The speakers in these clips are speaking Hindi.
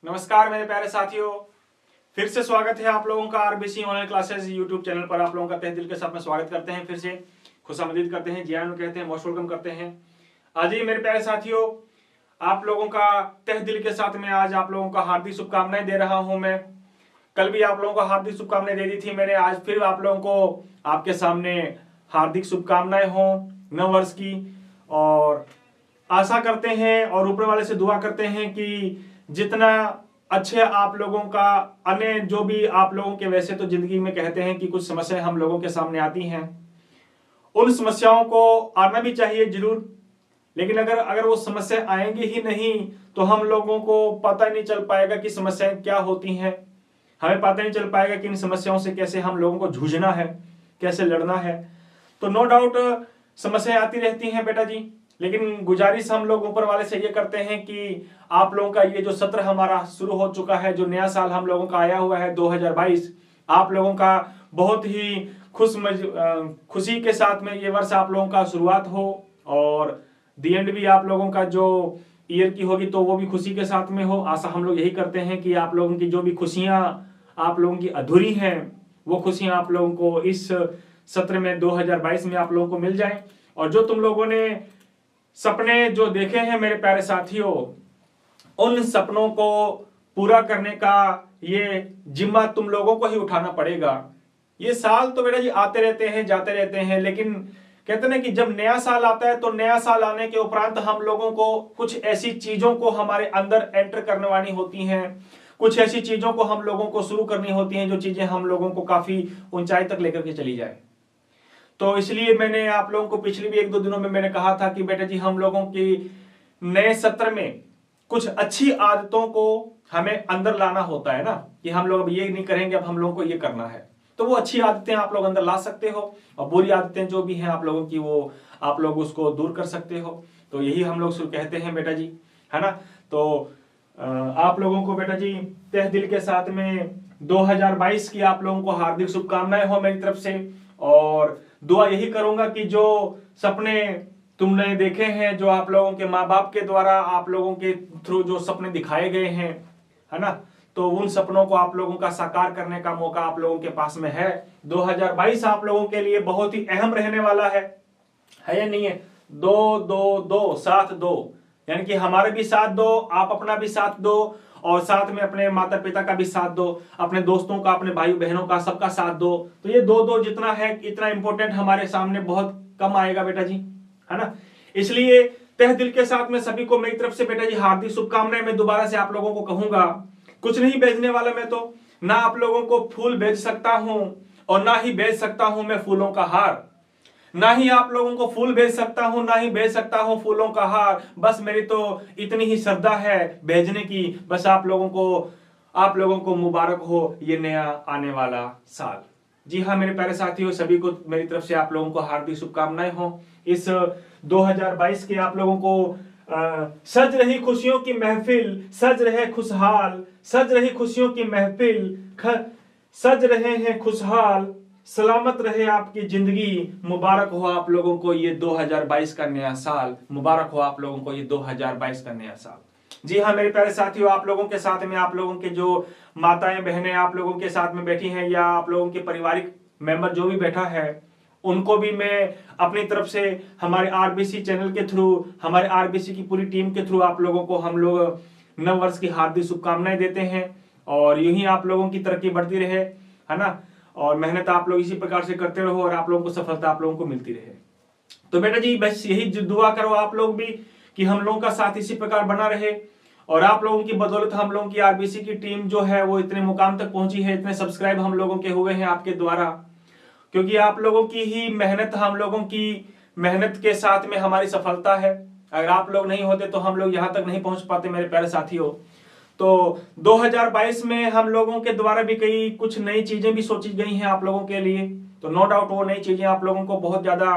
नमस्कार मेरे प्यारे साथियों, फिर से स्वागत है आप लोगों का RBC online classes YouTube channel पर। आप लोगों का तहे दिल के साथ में स्वागत करते हैं, फिर से खुशामदीद करते हैं, जी आयन कहते हैं, मोस्ट वेलकम करते हैं। आज ही मेरे प्यारे साथियों, आप लोगों का तहे दिल के साथ में आज आप लोगों का हार्दिक शुभकामनाएं दे रहा हूं मैं। कल भी आप लोगों को हार्दिक शुभकामनाएं दे दी थी मैंने, आज फिर आप लोगों को आपके सामने हार्दिक शुभकामनाएं हो नव वर्ष की। और आशा करते हैं और ऊपर वाले से दुआ करते हैं कि जितना अच्छे आप लोगों का अन्य जो भी आप लोगों के, वैसे तो जिंदगी में कहते हैं कि कुछ समस्याएं हम लोगों के सामने आती हैं, उन समस्याओं को आना भी चाहिए जरूर, लेकिन अगर वो समस्या आएंगी ही नहीं तो हम लोगों को पता नहीं चल पाएगा कि समस्याएं क्या होती हैं। हमें पता नहीं चल पाएगा कि इन समस्याओं से कैसे हम लोगों को जूझना है, कैसे लड़ना है। तो नो डाउट समस्याएं आती रहती हैं बेटा जी, लेकिन गुजारिश हम लोग ऊपर वाले से ये करते हैं कि आप लोगों का ये जो सत्र हमारा शुरू हो चुका है, जो नया साल हम लोगों का आया हुआ है 2022, आप लोगों का बहुत ही खुशी के साथ में ये वर्ष आप लोगों का शुरुआत हो, और दी एंड भी आप लोगों का जो ईयर की होगी तो वो भी खुशी के साथ में हो। आशा हम लोग यही करते हैं कि आप लोगों की जो भी खुशियां आप लोगों की अधूरी हैं, वो खुशियां आप लोगों को इस सत्र में 2022 में आप लोगों को मिल जाएं। और जो तुम लोगों ने सपने जो देखे हैं मेरे प्यारे साथियों, उन सपनों को पूरा करने का ये जिम्मा तुम लोगों को ही उठाना पड़ेगा। ये साल तो बेटा जी आते रहते हैं, जाते रहते हैं, लेकिन कहते हैं कि जब नया साल आता है तो नया साल आने के उपरांत हम लोगों को कुछ ऐसी चीजों को हमारे अंदर एंटर करने वाली होती हैं, कुछ ऐसी चीजों को हम लोगों को शुरू करनी होती हैं जो चीजें हम लोगों को काफी ऊंचाई तक लेकर के चली जाए। तो इसलिए मैंने आप लोगों को पिछले भी 1-2 दिनों में मैंने कहा था कि बेटा जी हम लोगों की नए सत्र में कुछ अच्छी आदतों को हमें अंदर लाना होता है ना, कि हम लोग अब ये नहीं करेंगे, अब हम लोगों को ये करना है। तो वो अच्छी आदतें आप लोग अंदर ला सकते हो, और बुरी आदतें जो भी हैं आप लोगों की, वो आप लोग उसको दूर कर सकते हो। तो यही हम लोग शुरू कहते हैं बेटा जी, है ना। तो आप लोगों को बेटा जी तहे दिल के साथ में 2022 की आप लोगों को हार्दिक शुभकामनाएं हो मेरी तरफ से। और दुआ यही करूंगा कि जो सपने तुमने देखे हैं, जो आप लोगों के माँ बाप के द्वारा आप लोगों के थ्रू जो सपने दिखाए गए हैं, है ना, तो उन सपनों को आप लोगों का साकार करने का मौका आप लोगों के पास में है। 2022 आप लोगों के लिए बहुत ही अहम रहने वाला है या नहीं है। 2-2-2 साथ दो, यानी कि हमारे भी साथ दो, आप अपना भी साथ दो, और साथ में अपने माता पिता का भी साथ दो, अपने दोस्तों का, अपने भाई बहनों का, सबका साथ दो। तो ये 2-2 जितना है, इतना इंपॉर्टेंट हमारे सामने बहुत कम आएगा बेटा जी, है ना। इसलिए तहे दिल के साथ में सभी को मेरी तरफ से बेटा जी हार्दिक शुभकामनाएं। मैं दोबारा से आप लोगों को कहूंगा, कुछ नहीं बेचने वाला मैं तो, ना आप लोगों को फूल बेच सकता हूं और ना ही बेच सकता हूं मैं फूलों का हार, ना ही आप लोगों को फूल बेच सकता हूं, ना ही बेच सकता हूं फूलों का हार। बस मेरी तो इतनी ही श्रद्धा है भेजने की, बस आप लोगों को मुबारक हो ये नया आने वाला साल। जी हाँ मेरे प्यारे साथियों, सभी को मेरी तरफ से आप लोगों को हार्दिक शुभकामनाएं हो। इस 2022 के आप लोगों को सज रही खुशियों की महफिल, सज रहे खुशहाल, सज रही खुशियों की महफिल, सज रहे हैं खुशहाल, सलामत रहे आपकी जिंदगी। मुबारक हो आप लोगों को ये 2022 का नया साल, मुबारक हो आप लोगों को ये 2022 का नया साल। जी हाँ मेरे प्यारे साथियों, आप लोगों के साथ में आप लोगों के जो माताएं बहनें आप लोगों के साथ में बैठी हैं, या आप लोगों के पारिवारिक मेंबर जो भी बैठा है, उनको भी मैं अपनी तरफ से हमारे आरबीसी चैनल के थ्रू, हमारे आरबीसी की पूरी टीम के थ्रू आप लोगों को हम लोग नव वर्ष की हार्दिक शुभकामनाएं देते हैं। और यूं ही आप लोगों की तरक्की बढ़ती रहे, है ना, और मेहनत आप लोग इसी प्रकार से करते रहो, और आप लोगों को सफलता आप लोगों को मिलती रहे। तो बेटा जी बस यही दुआ करो आप लोग भी कि हम लोगों का साथ इसी प्रकार बना रहे, और आप लोगों की बदौलत हम लोगों की आरबीसी की टीम जो है वो इतने मुकाम तक पहुंची है, इतने सब्सक्राइब हम लोगों के हुए हैं आपके द्वारा, क्योंकि आप लोगों की ही मेहनत, हम लोगों की मेहनत के साथ में हमारी सफलता है। अगर आप लोग नहीं होते तो हम लोग यहां तक नहीं पहुंच पाते मेरे प्यारे साथियों। तो 2022 में हम लोगों के द्वारा भी कई कुछ नई चीजें भी सोची गई हैं आप लोगों के लिए। तो नो डाउट वो नई चीजें आप लोगों को बहुत ज्यादा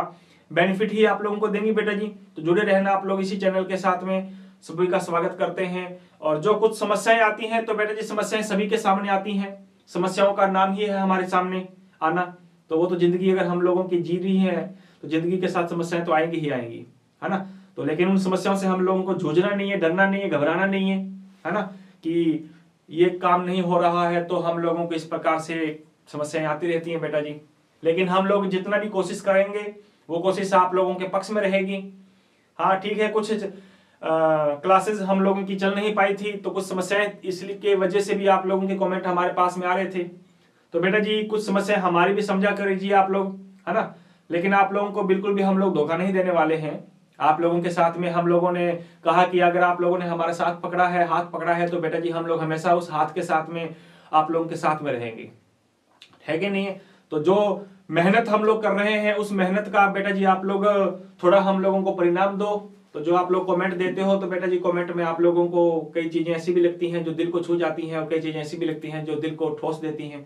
बेनिफिट ही आप लोगों को देंगी बेटा जी। तो जुड़े रहना आप लोग इसी चैनल के साथ में, सभी का स्वागत करते हैं। और जो कुछ समस्याएं आती हैं तो बेटा जी समस्याएं सभी के सामने आती हैं, समस्याओं का नाम ही है हमारे सामने आना। तो वो तो जिंदगी अगर हम लोगों की जी रही है तो जिंदगी के साथ समस्याएं तो आएंगी ही आएंगी, है ना। तो लेकिन उन समस्याओं से हम लोगों को जूझना नहीं है, डरना नहीं है, घबराना नहीं है ना, कि ये काम नहीं हो रहा है, तो हम लोगों को इस प्रकार से समस्याएं आती रहती हैं बेटा जी। लेकिन हम लोग जितना भी कोशिश करेंगे वो कोशिश आप लोगों के पक्ष में रहेगी। हाँ ठीक है, कुछ क्लासेस हम लोगों की चल नहीं पाई थी, तो कुछ समस्याएं इसलिए के वजह से भी आप लोगों के कमेंट हमारे पास में आ रहे थे। तो बेटा जी कुछ समस्या हमारी भी समझा करिए आप लोग, है ना। लेकिन आप लोगों को बिल्कुल भी हम लोग धोखा नहीं देने वाले हैं। आप लोगों के साथ में हम लोगों ने कहा कि अगर आप लोगों ने हमारा साथ पकड़ा है, हाथ पकड़ा है, तो बेटा जी हम लोग हमेशा उस हाथ के साथ में आप लोगों के साथ में रहेंगे, है कि नहीं। तो जो मेहनत हम लोग कर रहे हैं उस मेहनत का बेटा जी आप लोग थोड़ा हम लोगों को परिणाम दो। तो जो आप लोग कमेंट देते हो, तो बेटा जी कमेंट में आप लोगों को कई चीजें ऐसी भी लगती हैं जो दिल को छू जाती हैं, और कई चीजें ऐसी भी लगती हैं जो दिल को ठोस देती हैं,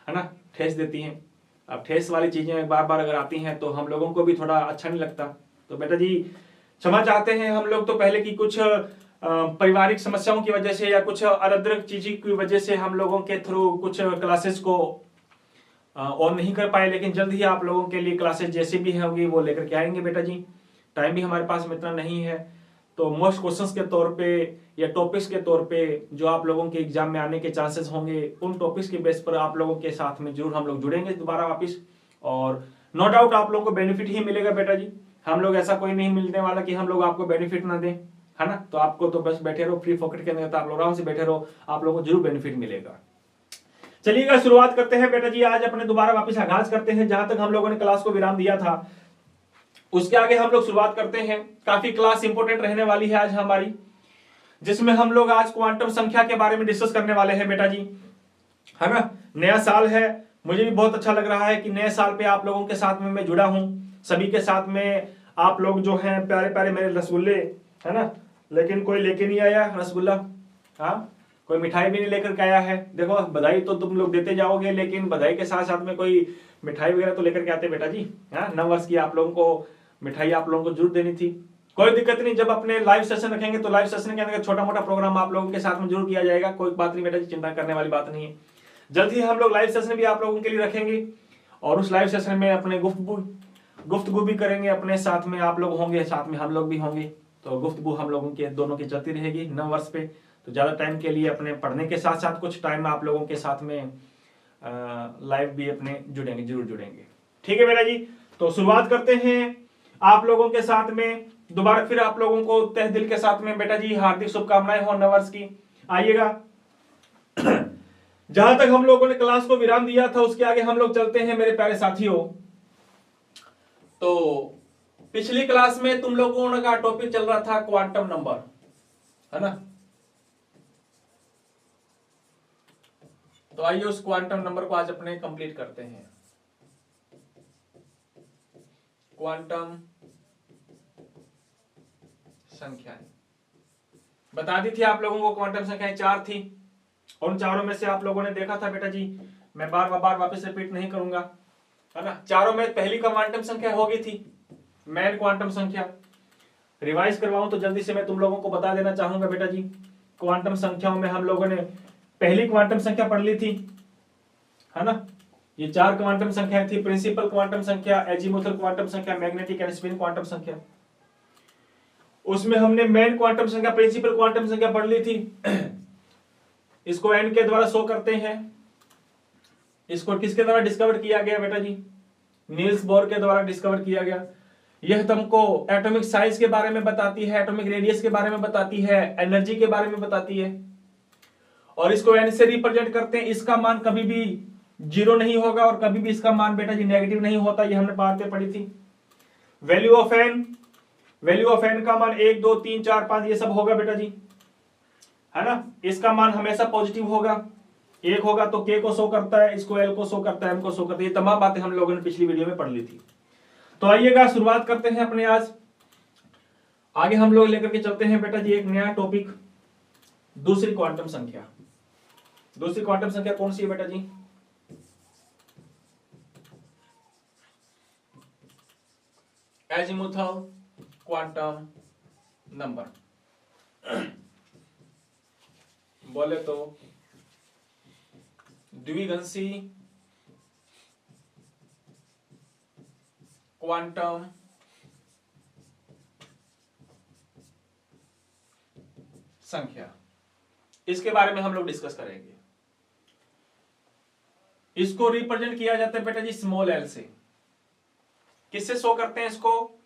है ना, ठेस देती हैं। अब ठेस वाली चीजें बार बार अगर आती हैं तो हम लोगों को भी थोड़ा अच्छा नहीं लगता। तो बेटा जी क्षमा चाहते हैं हम लोग। तो पहले की कुछ पारिवारिक समस्याओं की वजह से या कुछ अलग अलग चीजों की वजह से हम लोगों के थ्रू कुछ क्लासेस को ऑन नहीं कर पाए, लेकिन जल्द ही आप लोगों के लिए क्लासेस जैसे भी होंगी वो लेकर के आएंगे बेटा जी। टाइम भी हमारे पास में इतना नहीं है, तो मोस्ट क्वेश्चंस के तौर पे या टॉपिक्स के तौर पे जो आप लोगों के एग्जाम में आने के चांसेस होंगे, उन टॉपिक्स के बेस पर आप लोगों के साथ में जरूर हम लोग जुड़ेंगे दोबारा वापस। और नो डाउट आप लोगों को बेनिफिट ही मिलेगा बेटा जी। हम लोग ऐसा कोई नहीं मिलने वाला कि हम लोग आपको बेनिफिट ना दें, है ना। तो आपको तो बस बैठे रहो फ्री पॉकेट के अंदर, तो आप लोग आराम से बैठे रहो, आप लोगों को जरूर बेनिफिट मिलेगा। चलिएगा शुरुआत करते हैं बेटा जी। आज अपने दोबारा वापस आगाज करते हैं जहां तक हम लोगों ने क्लास को विराम दिया था, उसके आगे हम लोग शुरुआत करते हैं। काफी क्लास इंपोर्टेंट रहने वाली है आज हमारी, जिसमें हम लोग आज क्वांटम संख्या के बारे में डिस्कस करने वाले हैं बेटा जी, है ना। नया साल है, मुझे भी बहुत अच्छा लग रहा है कि नए साल पे आप लोगों के साथ में मैं जुड़ा हूं। सभी के साथ में आप लोग जो हैं प्यारे प्यारे मेरे रसगुल्ले, है ना, लेकिन कोई लेके नहीं आया रसगुल्ला। हाँ, कोई मिठाई भी नहीं लेकर के आया है। देखो बधाई तो तुम लोग देते जाओगे, लेकिन बधाई के साथ साथ में कोई मिठाई वगैरह तो लेकर के आते बेटा जी। हाँ, नव वर्ष की आप लोगों को मिठाई आप लोगों को जरूर देनी थी। कोई दिक्कत नहीं, जब अपने लाइव सेशन रखेंगे तो लाइव सेशन के अंदर छोटा मोटा प्रोग्राम आप लोगों के साथ में जरूर किया जाएगा। कोई बात नहीं बेटा जी, चिंता करने वाली बात नहीं है। जल्द ही हम लोग लाइव सेशन भी आप लोगों के लिए रखेंगे, और उस लाइव सेशन में अपने गुफ्तगू भी करेंगे, अपने साथ में आप लोग होंगे, साथ में हम लोग भी होंगे। तो गुफ्तगू हम लोगों के दोनों की चलती रहेगी नव वर्ष पे। तो ज्यादा टाइम के लिए अपने पढ़ने के साथ साथ कुछ टाइम आप लोगों के साथ में लाइव भी अपने जुड़ेंगे, जरूर जुड़ेंगे। ठीक है बेटा जी, तो शुरुआत करते हैं आप लोगों के साथ में। दोबारा फिर आप लोगों को तहे दिल के साथ में बेटा जी हार्दिक शुभकामनाएं हो नववर्ष की। आइएगा, जहां तक हम लोगों ने क्लास को विराम दिया था उसके आगे हम लोग चलते हैं मेरे प्यारे साथियों। तो पिछली क्लास में तुम लोगों का टॉपिक चल रहा था क्वांटम नंबर, है ना। तो आइए उस क्वांटम नंबर को आज अपने कंप्लीट करते हैं। क्वांटम संख्याएं बता दी थी आप लोगों को, क्वांटम संख्याएं 4 थी। उन चारों में से आप लोगों ने देखा था बेटा जी, मैं बार बार वापस रिपीट नहीं करूंगा, है ना। चारों में पहली क्वांटम संख्या हो गई थी मेन क्वांटम संख्या। रिवाइज करवाऊं तो जल्दी से मैं तुम लोगों को बता देना चाहूंगा बेटा जी। क्वांटम संख्याओं में हम लोगों ने पहली क्वांटम संख्या पढ़ ली थी, है ना। ये 4 क्वांटम संख्याएं थी, प्रिंसिपल क्वांटम संख्या, एजीमुथल क्वांटम संख्या, मैग्नेटिक एंड स्पिन क्वांटम संख्या। उसमें हमने मेन क्वांटम संख्या, प्रिंसिपल क्वांटम संख्या पढ़ ली थी। इसको एन के द्वारा शो करते हैं। इसको किसके द्वारा डिस्कवर किया गया बेटा जी? नील्स बोर के द्वारा डिस्कवर किया गया। यह तुमको एटॉमिक साइज के बारे में बताती है, एटॉमिक रेडियस के बारे में बताती है, एनर्जी के बारे में बताती है। और इसको एन से रिप्रेजेंट करते हैं। इसका मान कभी भी 0 नहीं होगा और कभी भी इसका मान बेटा जी नेगेटिव नहीं होता, ये हमने बातें पढ़ी थी। वैल्यू ऑफ एन का मान 1 2 3 4 5 ये सब होगा बेटा जी, है ना। इसका मान हमेशा पॉजिटिव होगा। 1 होगा तो के को शो करता है, इसको एल को शो करता है, एम को शो करता है। ये तमाम बातें हम लोगों ने पिछली वीडियो में पढ़ ली थी। तो आइएगा शुरुआत करते हैं अपने आज। आगे हम लोग लेकर के चलते हैं बेटा जी एक नया टॉपिक, दूसरी क्वांटम संख्या। दूसरी क्वांटम संख्या कौन सी है बेटा जी? Azimuthal quantum number. बोले तो द्विगंशी क्वांटम संख्या। इसके बारे में हम लोग डिस्कस करेंगे। इसको रिप्रेजेंट किया जाता है बेटा जी स्मॉल एल से। किससे शो करते हैं इसको?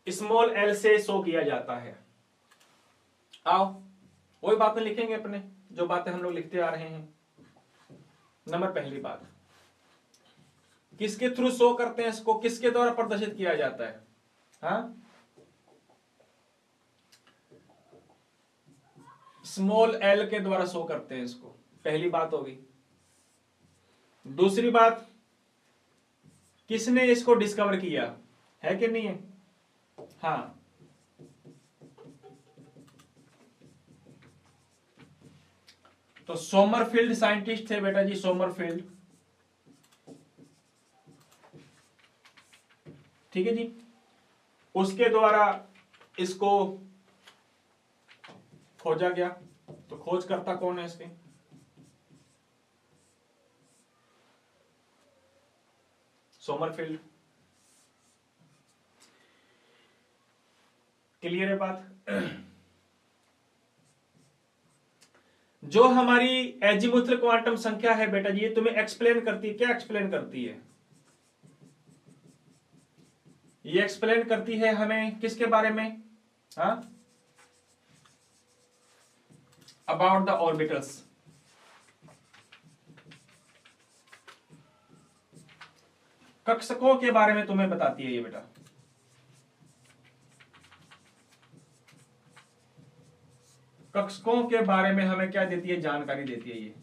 स्मॉल एल से शो किया जाता है। आओ वही बातें लिखेंगे अपने, जो बातें हम लोग लिखते आ रहे हैं। नंबर पहली बात, किसके थ्रू शो करते हैं इसको, किसके द्वारा प्रदर्शित किया जाता है? हाँ, स्मॉल एल के द्वारा शो करते हैं इसको, पहली बात होगी। दूसरी बात, किसने इसको डिस्कवर किया है कि नहीं है? हाँ, तो सोमरफील्ड साइंटिस्ट थे बेटा जी, सोमरफील्ड। ठीक है जी, उसके द्वारा इसको खोजा गया। तो खोजकर्ता कौन है इसके? सोमरफील्ड। क्लियर है बात? जो हमारी एजीमुथल क्वांटम संख्या है बेटा जी, ये तुम्हें एक्सप्लेन करती है। क्या एक्सप्लेन करती है? ये एक्सप्लेन करती है हमें किसके बारे में? हाँ, अबाउट द ऑर्बिटल्स। कक्षकों के बारे में तुम्हें बताती है ये बेटा। कक्षकों के बारे में हमें क्या देती है? जानकारी देती है ये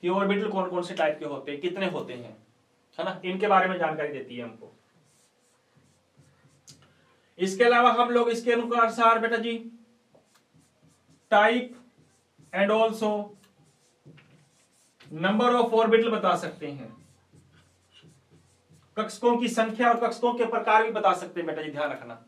कि ऑर्बिटल कौन कौन से टाइप के होते हैं, कितने होते हैं, है ना, इनके बारे में जानकारी देती है हमको। इसके अलावा हम लोग इसके अनुसार बेटा जी type and also number of orbital बता सकते हैं। कक्षकों की संख्या और कक्षकों के प्रकार भी बता सकते हैं बेटा जी, ध्यान रखना।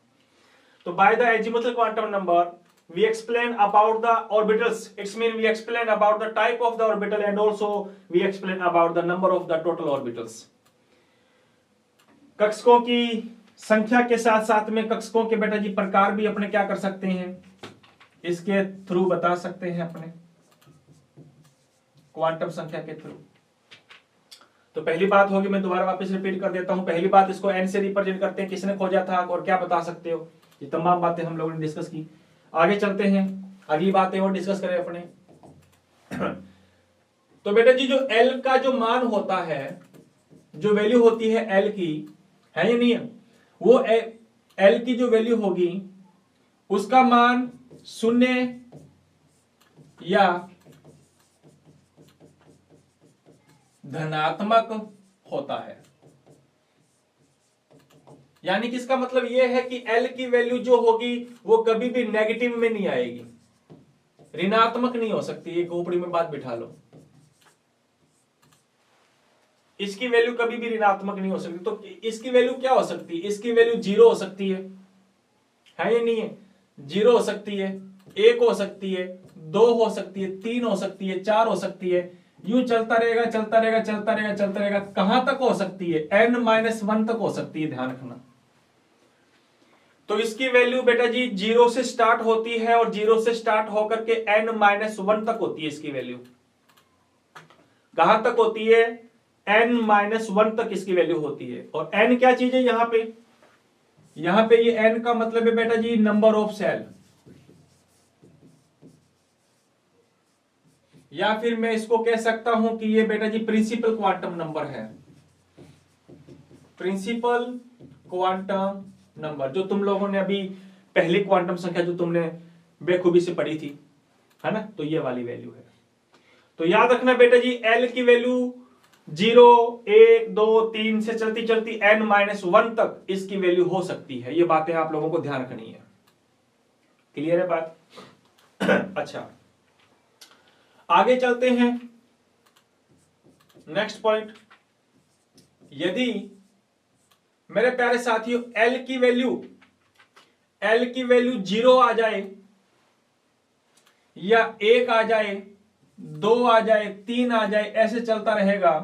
तो bye the azimuthal quantum number we explain about the orbitals. It means we explain about the type of the orbital and also we explain about the number of the total orbitals. कक्षकों की संख्या के साथ साथ में कक्षकों के बेटा जी प्रकार भी अपने क्या कर सकते हैं, इसके थ्रू बता सकते हैं अपने, क्वांटम संख्या के थ्रू। तो पहली बात होगी, मैं दोबारा वापस रिपीट कर देता हूं। पहली बात, इसको एन से रिप्रेजेंट करते हैं, किसने खोजा था और क्या बता सकते हो। ये तमाम बातें हम लोगों ने डिस्कस की। आगे चलते हैं, अगली बातें और डिस्कस करें अपने। तो बेटा जी जो एल का जो मान होता है, जो वैल्यू होती है एल की, है या नहीं है, वो एल की जो वैल्यू होगी उसका मान 0 या धनात्मक होता है। यानी कि इसका मतलब यह है कि L की वैल्यू जो होगी वो कभी भी नेगेटिव में नहीं आएगी, ऋणात्मक नहीं हो सकती। ये खोपड़ी में बात बिठा लो, इसकी वैल्यू कभी भी ऋणात्मक नहीं हो सकती। तो इसकी वैल्यू क्या हो सकती है? इसकी वैल्यू 0 हो सकती है या नहीं है? 0 हो सकती है, 1 हो सकती है, 2 हो सकती है, 3 हो सकती है, 4 हो सकती है। यूं चलता रहेगा चलता रहेगा चलता रहेगा चलता रहेगा। कहां तक हो सकती है? n-1 तक हो सकती है, ध्यान रखना। तो इसकी वैल्यू बेटा जी 0 से स्टार्ट होती है और 0 से स्टार्ट होकर के n-1 तक होती है। इसकी वैल्यू कहां तक होती है? n-1 तक इसकी वैल्यू होती है। और n क्या चीज है यहां पे? यहां पे ये n का मतलब है बेटा जी नंबर ऑफ सेल, या फिर मैं इसको कह सकता हूं कि ये बेटा जी प्रिंसिपल क्वांटम नंबर है। प्रिंसिपल क्वांटम नंबर जो तुम लोगों ने अभी पहली क्वांटम संख्या जो तुमने बेखूबी से पढ़ी थी, है ना, तो ये वाली वैल्यू है। तो याद रखना बेटा जी L की वैल्यू 0, 1, 2, 3 से चलती चलती n-1 तक इसकी वैल्यू हो सकती है। ये बातें आप लोगों को ध्यान रखनी है। क्लियर है बात? अच्छा, आगे चलते हैं। नेक्स्ट पॉइंट, यदि मेरे प्यारे साथियों L की वैल्यू 0 आ जाए या 1 आ जाए, 2 आ जाए, 3 आ जाए, ऐसे चलता रहेगा,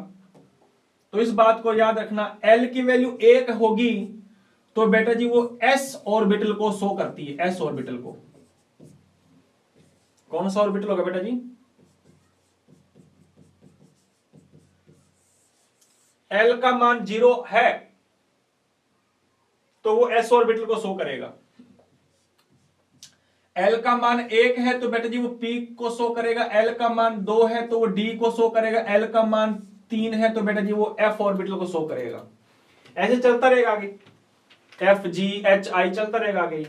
तो इस बात को याद रखना, L की वैल्यू 1 होगी तो बेटा जी वो s ऑर्बिटल को शो करती है, s ऑर्बिटल को। कौन सा ऑर्बिटल होगा बेटा जी? L का मान 0 है तो वो s ऑर्बिटल को शो करेगा। L का मान 1 है तो बेटा जी वो p को शो करेगा। L का मान 2 है तो वो d को शो करेगा। L का मान 3 है तो बेटा जी वो f ऑर्बिटल को शो करेगा। ऐसे चलता रहेगा आगे, F G H I चलता रहेगा आगे।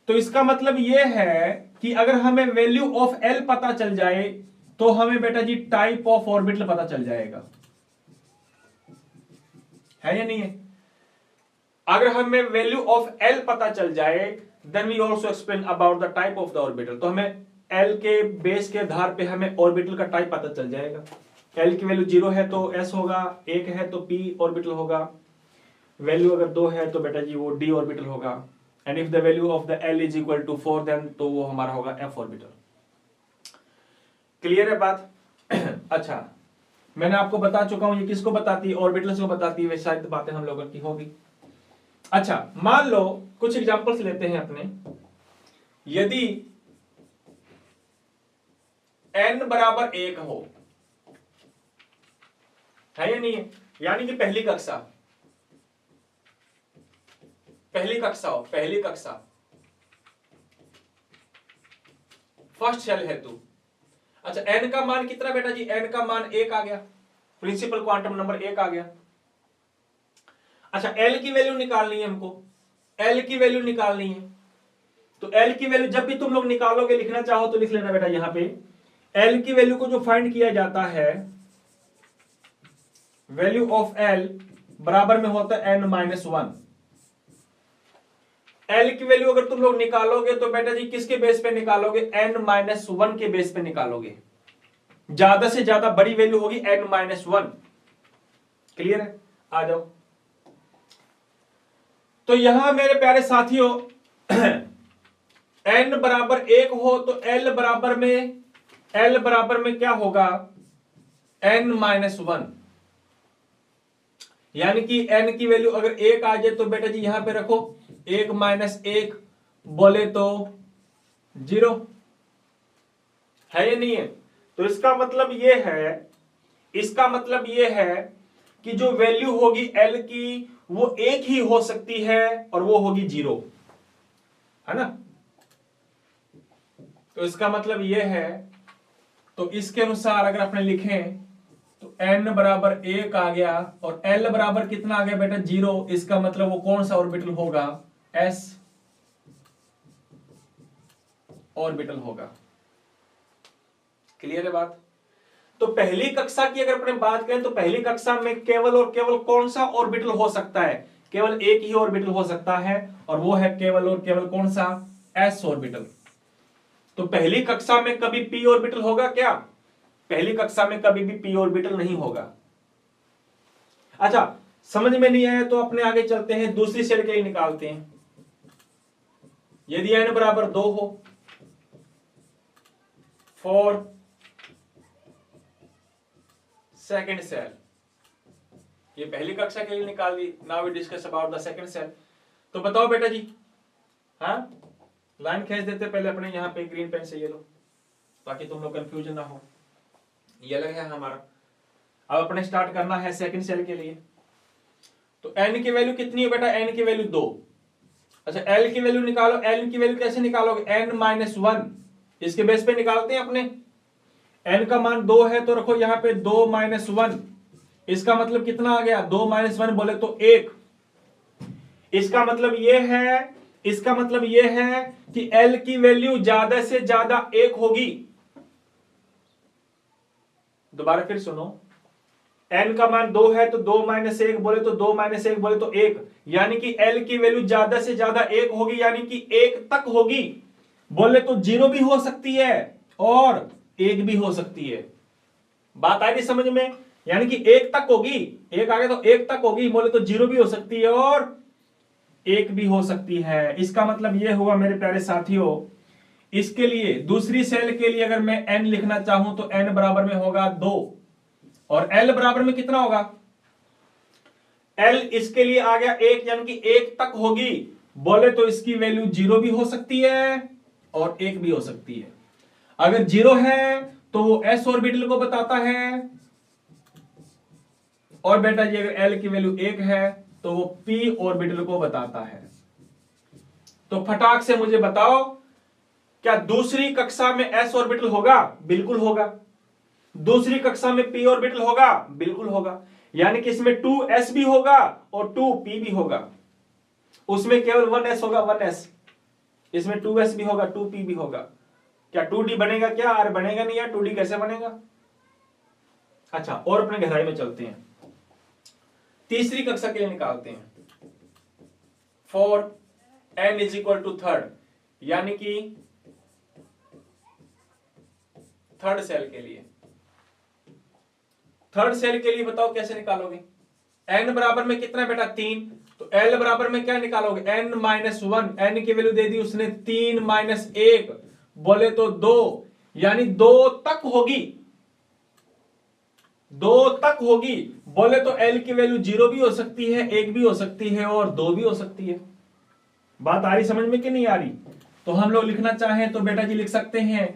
तो इसका मतलब यह है कि अगर हमें वैल्यू ऑफ L पता चल जाए तो हमें बेटा जी टाइप ऑफ ऑर्बिटल पता चल जाएगा, है या नहीं है? अगर हमें वैल्यू ऑफ L पता चल जाए then we also explain about the type of the orbital. तो हमें L के बेस के आधार पे हमें ऑर्बिटल का टाइप पता चल जाएगा। L की वैल्यू 0 है तो S होगा, 1 है तो P ऑर्बिटल होगा, वैल्यू अगर 2 है तो बेटा जी वो D ऑर्बिटल होगा, and if the value of the L is equal to 4 then तो वो हमारा होगा F ऑर्बिटल। क्लियर है बात? अच्छा, मैंने आपको बता चुका हूं ये किसको बताती है, ऑर्बिटल्स को बताती है, वैसे सारी बातें हम लोगों की होगी। अच्छा, मान लो कुछ एग्जांपल्स लेते हैं अपने। यदि n बराबर 1 हो, है या नहीं है, यानी कि पहली कक्षा हो, पहली कक्षा फर्स्ट शेल है तू। अच्छा, n का मान कितना बेटा जी? n का मान 1 आ गया, प्रिंसिपल क्वांटम नंबर 1 आ गया। अच्छा, L की वैल्यू निकालनी है हमको, L की वैल्यू निकालनी है। तो L की वैल्यू जब भी तुम लोग निकालोगे, लिखना चाहो तो लिख लेना बेटा यहां पे। L की वैल्यू को जो फाइंड किया जाता है, वैल्यू ऑफ L बराबर में होता है n-1। L की वैल्यू अगर तुम लोग निकालोगे तो बेटा जी किसके बेस पे निकालोगे? n-1 के बेस पे निकालोगे। ज्यादा से ज्यादा बड़ी वैल्यू होगी n-1। क्लियर है? आ जाओ। तो यहां मेरे प्यारे साथियों n बराबर 1 हो तो L बराबर में क्या होगा? n-1। यानी कि n की वैल्यू अगर 1 आ जाए तो बेटा जी यहां पे रखो 1 - 1 बोले तो 0, है या नहीं है? तो इसका मतलब यह है कि जो वैल्यू होगी L की वो एक ही हो सकती है और वो होगी 0, है ना? तो इसका मतलब यह है, तो इसके अनुसार अगर अपने लिखें तो n बराबर 1 आ गया और L बराबर कितना आ गया बेटा? 0। इसका मतलब वो कौन सा ऑर्बिटल होगा? S ऑर्बिटल होगा। क्लियर है बात? तो पहली कक्षा की अगर अपने बात करें तो पहली कक्षा में केवल और केवल कौन सा ऑर्बिटल हो सकता है? केवल एक ही ऑर्बिटल हो सकता है और वो है केवल और केवल कौन सा? S orbital. तो पहली कक्षा में कभी p ऑर्बिटल होगा क्या? पहली कक्षा में कभी भी p ऑर्बिटल नहीं होगा। अच्छा, समझ में नहीं आया तो अपने आगे चलते हैं, दूसरी सेल के लिए निकालते हैं। यदि n बराबर 2 हो फॉर सेकेंड सेल, ये पहली कक्षा के लिए निकाल दी। Now we discuss about the second shell. तो बताओ बेटा जी, हाँ, लाइन खींच देते पहले अपने यहां पे ग्रीन पेन से, ये लो, ताकि तुम लोग कंफ्यूजन ना हो। ये अलग है हमारा। अब अपने स्टार्ट करना है सेकंड सेल के लिए। तो n की वैल्यू कितनी है बेटा? n की वैल्यू 2। अच्छा, L की वैल्यू निकालो। L की वैल्यू कैसे निकालोगे? n-1, इसके बेस पे निकालते हैं अपने। n का मान 2 है तो रखो यहां पे 2 - 1। इसका मतलब कितना आ गया? 2 - 1 बोले तो 1। इसका मतलब यह है कि L की वैल्यू ज्यादा से ज्यादा 1 होगी। दोबारा फिर सुनो, n का मान 2 है तो 2 - 1 बोले तो 2 - 1 बोले तो 1, यानी कि L की वैल्यू ज्यादा से ज्यादा 1 होगी, यानी कि 1 तक होगी। बोले तो 0 भी हो सकती है और 1 भी हो सकती है। बात आई थी समझ में? यानी कि 1 तक होगी, 1 आ गया तो 1 तक होगी, बोले तो 0 भी हो सकती है और 1 भी हो सकती है। इसका मतलब यह हुआ मेरे प्यारे साथियों, इसके लिए दूसरी सेल के लिए अगर मैं n लिखना चाहूं तो n बराबर में होगा 2 और L बराबर में कितना होगा? L इसके लिए आ गया 1, यानी कि 1 तक होगी। बोले तो इसकी वैल्यू 0 भी हो सकती है और 1 भी हो सकती है। अगर 0 है तो वो s ऑर्बिटल को बताता है, और बेटा जी अगर l की वैल्यू 1 है तो वो p ऑर्बिटल को बताता है। तो फटाक से मुझे बताओ, क्या दूसरी कक्षा में s ऑर्बिटल होगा? बिल्कुल होगा। दूसरी कक्षा में p ऑर्बिटल होगा? बिल्कुल होगा। यानी कि इसमें 2s भी होगा और 2p भी होगा। उसमें केवल 1s होगा, 1s। इसमें 2s भी होगा, 2p भी होगा। क्या 2d बनेगा क्या? अरे बनेगा नहीं यार, 2d कैसे बनेगा? अच्छा, और अपने गहराई में चलते हैं, तीसरी कक्षा के लिए निकालते हैं। For n is equal to third, यानी कि थर्ड सेल के लिए। थर्ड सेल के लिए बताओ कैसे निकालोगे? n बराबर में कितना बेटा? 3। तो l बराबर में क्या निकालोगे? n minus 1। n की वैल्यू दे दी उसने 3 माइनस 1, बोले तो 2, यानी 2 तक होगी। 2 तक होगी, बोले तो l की वैल्यू 0 भी हो सकती है, 1 भी हो सकती है और 2 भी हो सकती है। बात आ रही समझ में कि नहीं आ रही? तो हम लोग लिखना चाहें तो बेटा जी लिख सकते हैं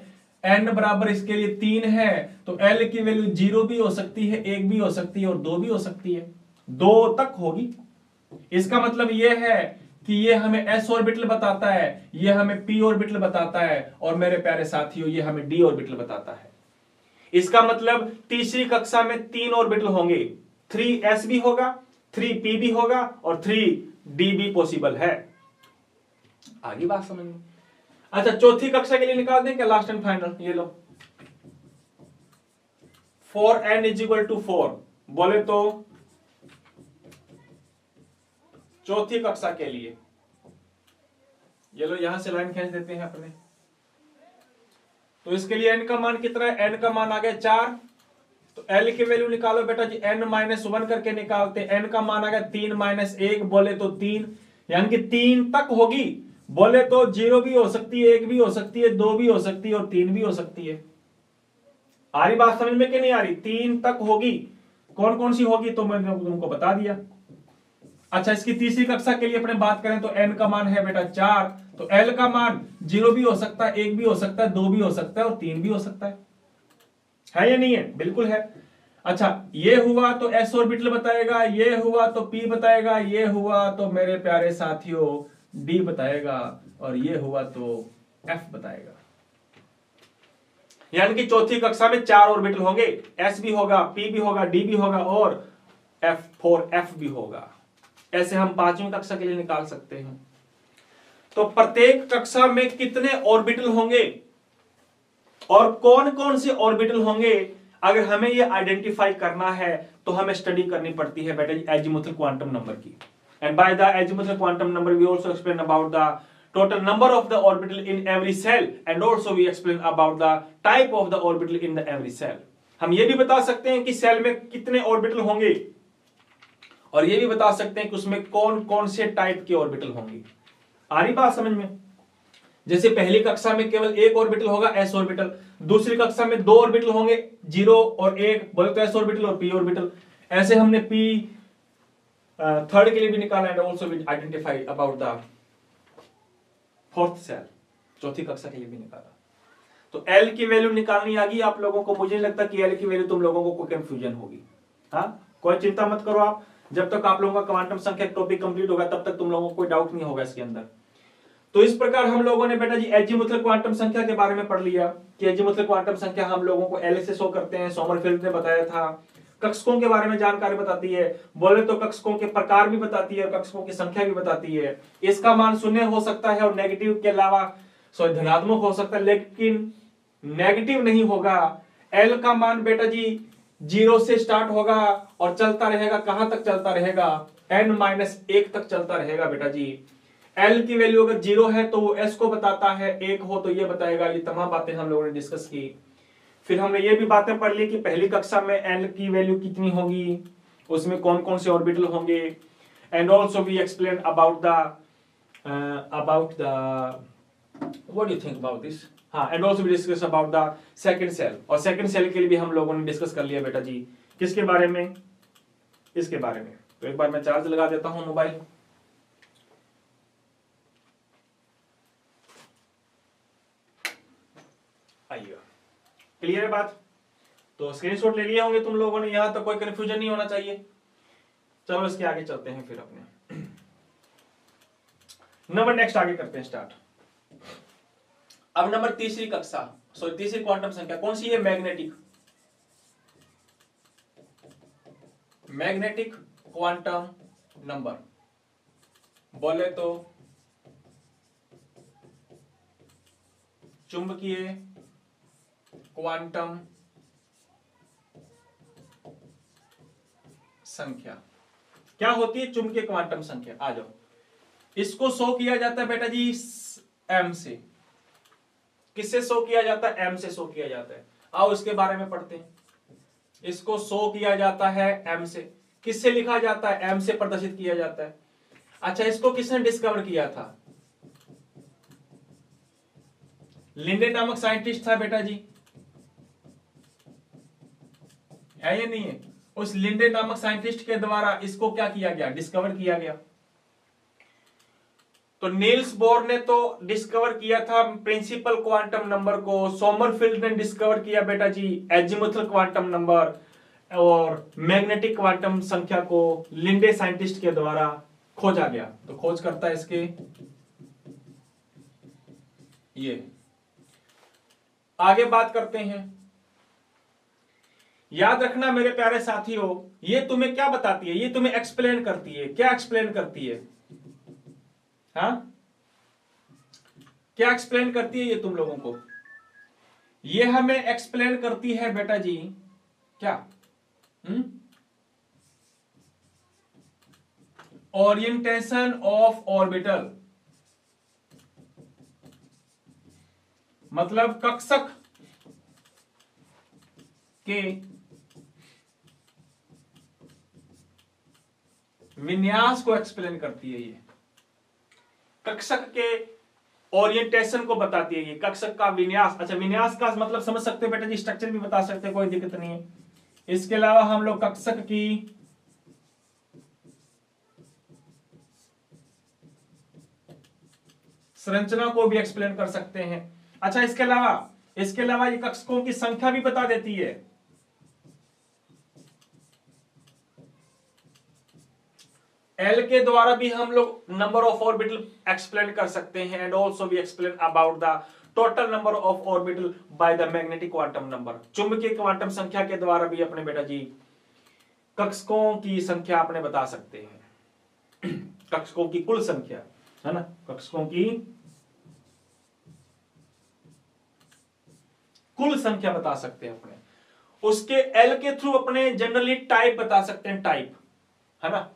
n बराबर इसके लिए 3 है, तो l की वैल्यू 0 भी हो सकती है, 1 भी हो सकती है और 2 भी हो सकती है। 2 तक होगी। इसका मतलब यह है कि ये हमें s ऑर्बिटल बताता है, ये हमें p ऑर्बिटल बताता है, और मेरे प्यारे साथियों ये हमें d ऑर्बिटल बताता है। इसका मतलब तीसरी कक्षा में 3 ऑर्बिटल होंगे, 3s भी होगा, 3p भी होगा और 3d भी पॉसिबल है। आगे बात समझ में? अच्छा, चौथी कक्षा के लिए निकाल दें क्या? लास्ट एंड फाइनल ये लो। For n is equal to 4, बोले तो चौथी कक्षा के लिए ये लो, यहां से लाइन खींच देते हैं अपने। तो इसके लिए n का मान कितना है? n का मान आ गया 4। तो l की वैल्यू निकालो बेटा जी, n माइनस 1 करके निकालते। n का मान आ गया 3 माइनस 1, बोले तो 3, यानी कि 3 तक होगी। बोले तो 0 भी हो सकती है, 1 भी हो सकती है, 2 भी हो सकती है और 3 भी हो सकती है। आ रही बात समझ में कि नहीं आ रही? 3 तक होगी। कौन कौन सी होगी तो मैंने तुमको बता दिया। अच्छा, इसकी तीसरी कक्षा के लिए अपने बात करें तो n का मान है बेटा 4, तो l का मान 0 भी हो सकता है, 1 भी हो सकता है, 2 भी हो सकता है और 3 भी हो सकता है या नहीं है? बिल्कुल है। अच्छा, ये हुआ तो s ऑर्बिटल बताएगा, ये हुआ तो p बताएगा, ये हुआ तो मेरे प्यारे साथियों d बताएगा, और ये हुआ तो f बताएगा। यानी कि चौथी कक्षा में 4 ऑर्बिटल होंगे, s भी होगा, p भी होगा, d भी होगा और f भी होगा। ऐसे हम पांचवी कक्षा के लिए निकाल सकते हैं। तो प्रत्येक कक्षा में कितने ऑर्बिटल होंगे और कौन कौन से ऑर्बिटल होंगे, अगर हमें ये आइडेंटिफाई करना है तो हमें स्टडी करनी पड़ती है बेटा जी एजीमुथल क्वांटम नंबर की। And by the azimuthal quantum number we also explain about the total number of the orbital in every cell and also we explain about the type of the orbital in the every cell। हम ये भी बता सकते हैं कि सेल में कितने ऑर्बिटल होंगे और ये भी बता सकते हैं कि उसमें कौन कौन से टाइप के ऑर्बिटल होंगे। आ रही बात समझ में? जैसे पहली कक्षा में केवल एक ऑर्बिटल होगा, s ऑर्बिटल। दूसरी कक्षा में 2 ऑर्बिटल होंगे, 0 और 1, बोले तो s ऑर्बिटल और p ऑर्बिटल। ऐसे हमने p थर्ड के लिए भी निकाला and also we identify about the fourth shell, चौथी कक्षा के लिए भी निकाला। तो L की वैल्यू निकालनी आ गई आप लोगों को। मुझे नहीं लगता कि L की वैल्यू तुम लोगों को कोई कंफ्यूजन होगी। हाँ, कोई चिंता मत करो आप, जब तक आप लोगों का क्वांटम संख्या टॉपिक कंप्लीट होगा तब तक तुम लोगों को कोई डाउट नहीं होगा इसके अंदर। तो इस प्रकार हम लोगों ने बेटा जी एजीमुथल क्वांटम संख्या के बारे में पढ़ लिया कि एजीमुथल क्वांटम संख्या हम लोगों को L से शो करते हैं। सोमरफेल्ड ने बताया था। कक्षकों के बारे में जानकारी बताती है, बोले तो कक्षकों के प्रकार भी बताती है, कक्षकों की संख्या भी बताती है। इसका मान शून्य हो सकता है और नेगेटिव के अलावा धनात्मक हो सकता है, लेकिन नेगेटिव नहीं होगा। L का मान बेटा जी 0 से स्टार्ट होगा और चलता रहेगा। कहां तक चलता रहेगा? n-1 तक चलता रहेगा बेटा जी। L की वैल्यू अगर 0 है तो वो s को बताता है, 1 हो तो ये बताएगा। ये तमाम बातें हम लोगों ने डिस्कस की। फिर हमने ये भी बातें पढ़ ली कि पहली कक्षा में L की वैल्यू कितनी होगी, उसमें कौन कौन से ऑर्बिटल होंगे, and also we explain about the what do you think about this. हाँ, and also we discuss about the second shell, और सेकंड सेल के लिए भी हम लोगों ने डिस्कस कर लिया बेटा जी। किसके बारे में? इसके बारे में। तो एक बार मैं चार्ज लगा देता हूं मोबाइल। आइए, क्लियर है बात? तो स्क्रीनशॉट ले लिए होंगे तुम लोगों ने, यहां तक कोई कंफ्यूजन नहीं होना चाहिए। चलो इसके आगे चलते हैं फिर अपने नंबर नेक्स्ट आगे करते हैं स्टार्ट। अब नंबर तीसरी कक्षा, सॉरी तीसरी क्वांटम संख्या कौन सी है? Magnetic, magnetic quantum number. बोले तो चुंबकीय क्वांटम संख्या। क्या होती है चुंबकीय क्वांटम संख्या? आ जाओ, इसको शो किया जाता है बेटा जी एम से। किससे शो किया जाता है? एम से शो किया जाता है। आओ इसके बारे में पढ़ते हैं। इसको शो किया जाता है एम से। किससे लिखा जाता है? एम से प्रदर्शित किया जाता है। अच्छा, इसको किसने डिस्कवर किया था? लिंडे नामक साइंटिस्ट था बेटा जी, है या नहीं है? उस लिंडे नामक साइंटिस्ट के द्वारा इसको क्या किया गया? डिस्कवर किया गया। तो नील्स बोर ने तो डिस्कवर किया था प्रिंसिपल क्वांटम नंबर को, सोमरफील्ड ने डिस्कवर किया बेटा जी एजीमुथल क्वांटम नंबर, और मैग्नेटिक क्वांटम संख्या को लिंडे साइंटिस्ट के द्वारा खोजा गया। तो खोज करता है इसके ये। आगे बात करते हैं। याद रखना मेरे प्यारे साथियों, ये तुम्हें क्या बताती है? ये तुम्हें एक्सप्लेन करती है। क्या एक्सप्लेन करती है? हाँ, क्या एक्सप्लेन करती है ये तुम लोगों को? ये हमें एक्सप्लेन करती है बेटा जी क्या? ओरिएंटेशन ऑफ ऑर्बिटल, मतलब कक्षक के विन्यास को एक्सप्लेन करती है। ये कक्षक के ओरिएंटेशन को बताती है, ये कक्षक का विन्यास। अच्छा, विन्यास का मतलब समझ सकते हो बेटा जी, स्ट्रक्चर भी बता सकते हैं, कोई दिक्कत नहीं है। इसके अलावा हम लोग कक्षक की संरचना को भी एक्सप्लेन कर सकते हैं। अच्छा, इसके अलावा ये कक्षकों की संख्या भी बता देती है। एल के द्वारा भी हम लोग नंबर ऑफ ऑर्बिटल एक्सप्लेन कर सकते हैं, and also we explain about the total number of orbital by the magnetic quantum number. चुंबकीय क्वांटम संख्या के द्वारा भी अपने बेटा जी कक्षकों की संख्या अपने बता सकते हैं। कक्षकों की कुल संख्या है ना, कक्षकों की कुल संख्या बता सकते हैं अपने। उसके एल के थ्रू अपने जनरली टाइप बता सकते हैं, टाइप है ना।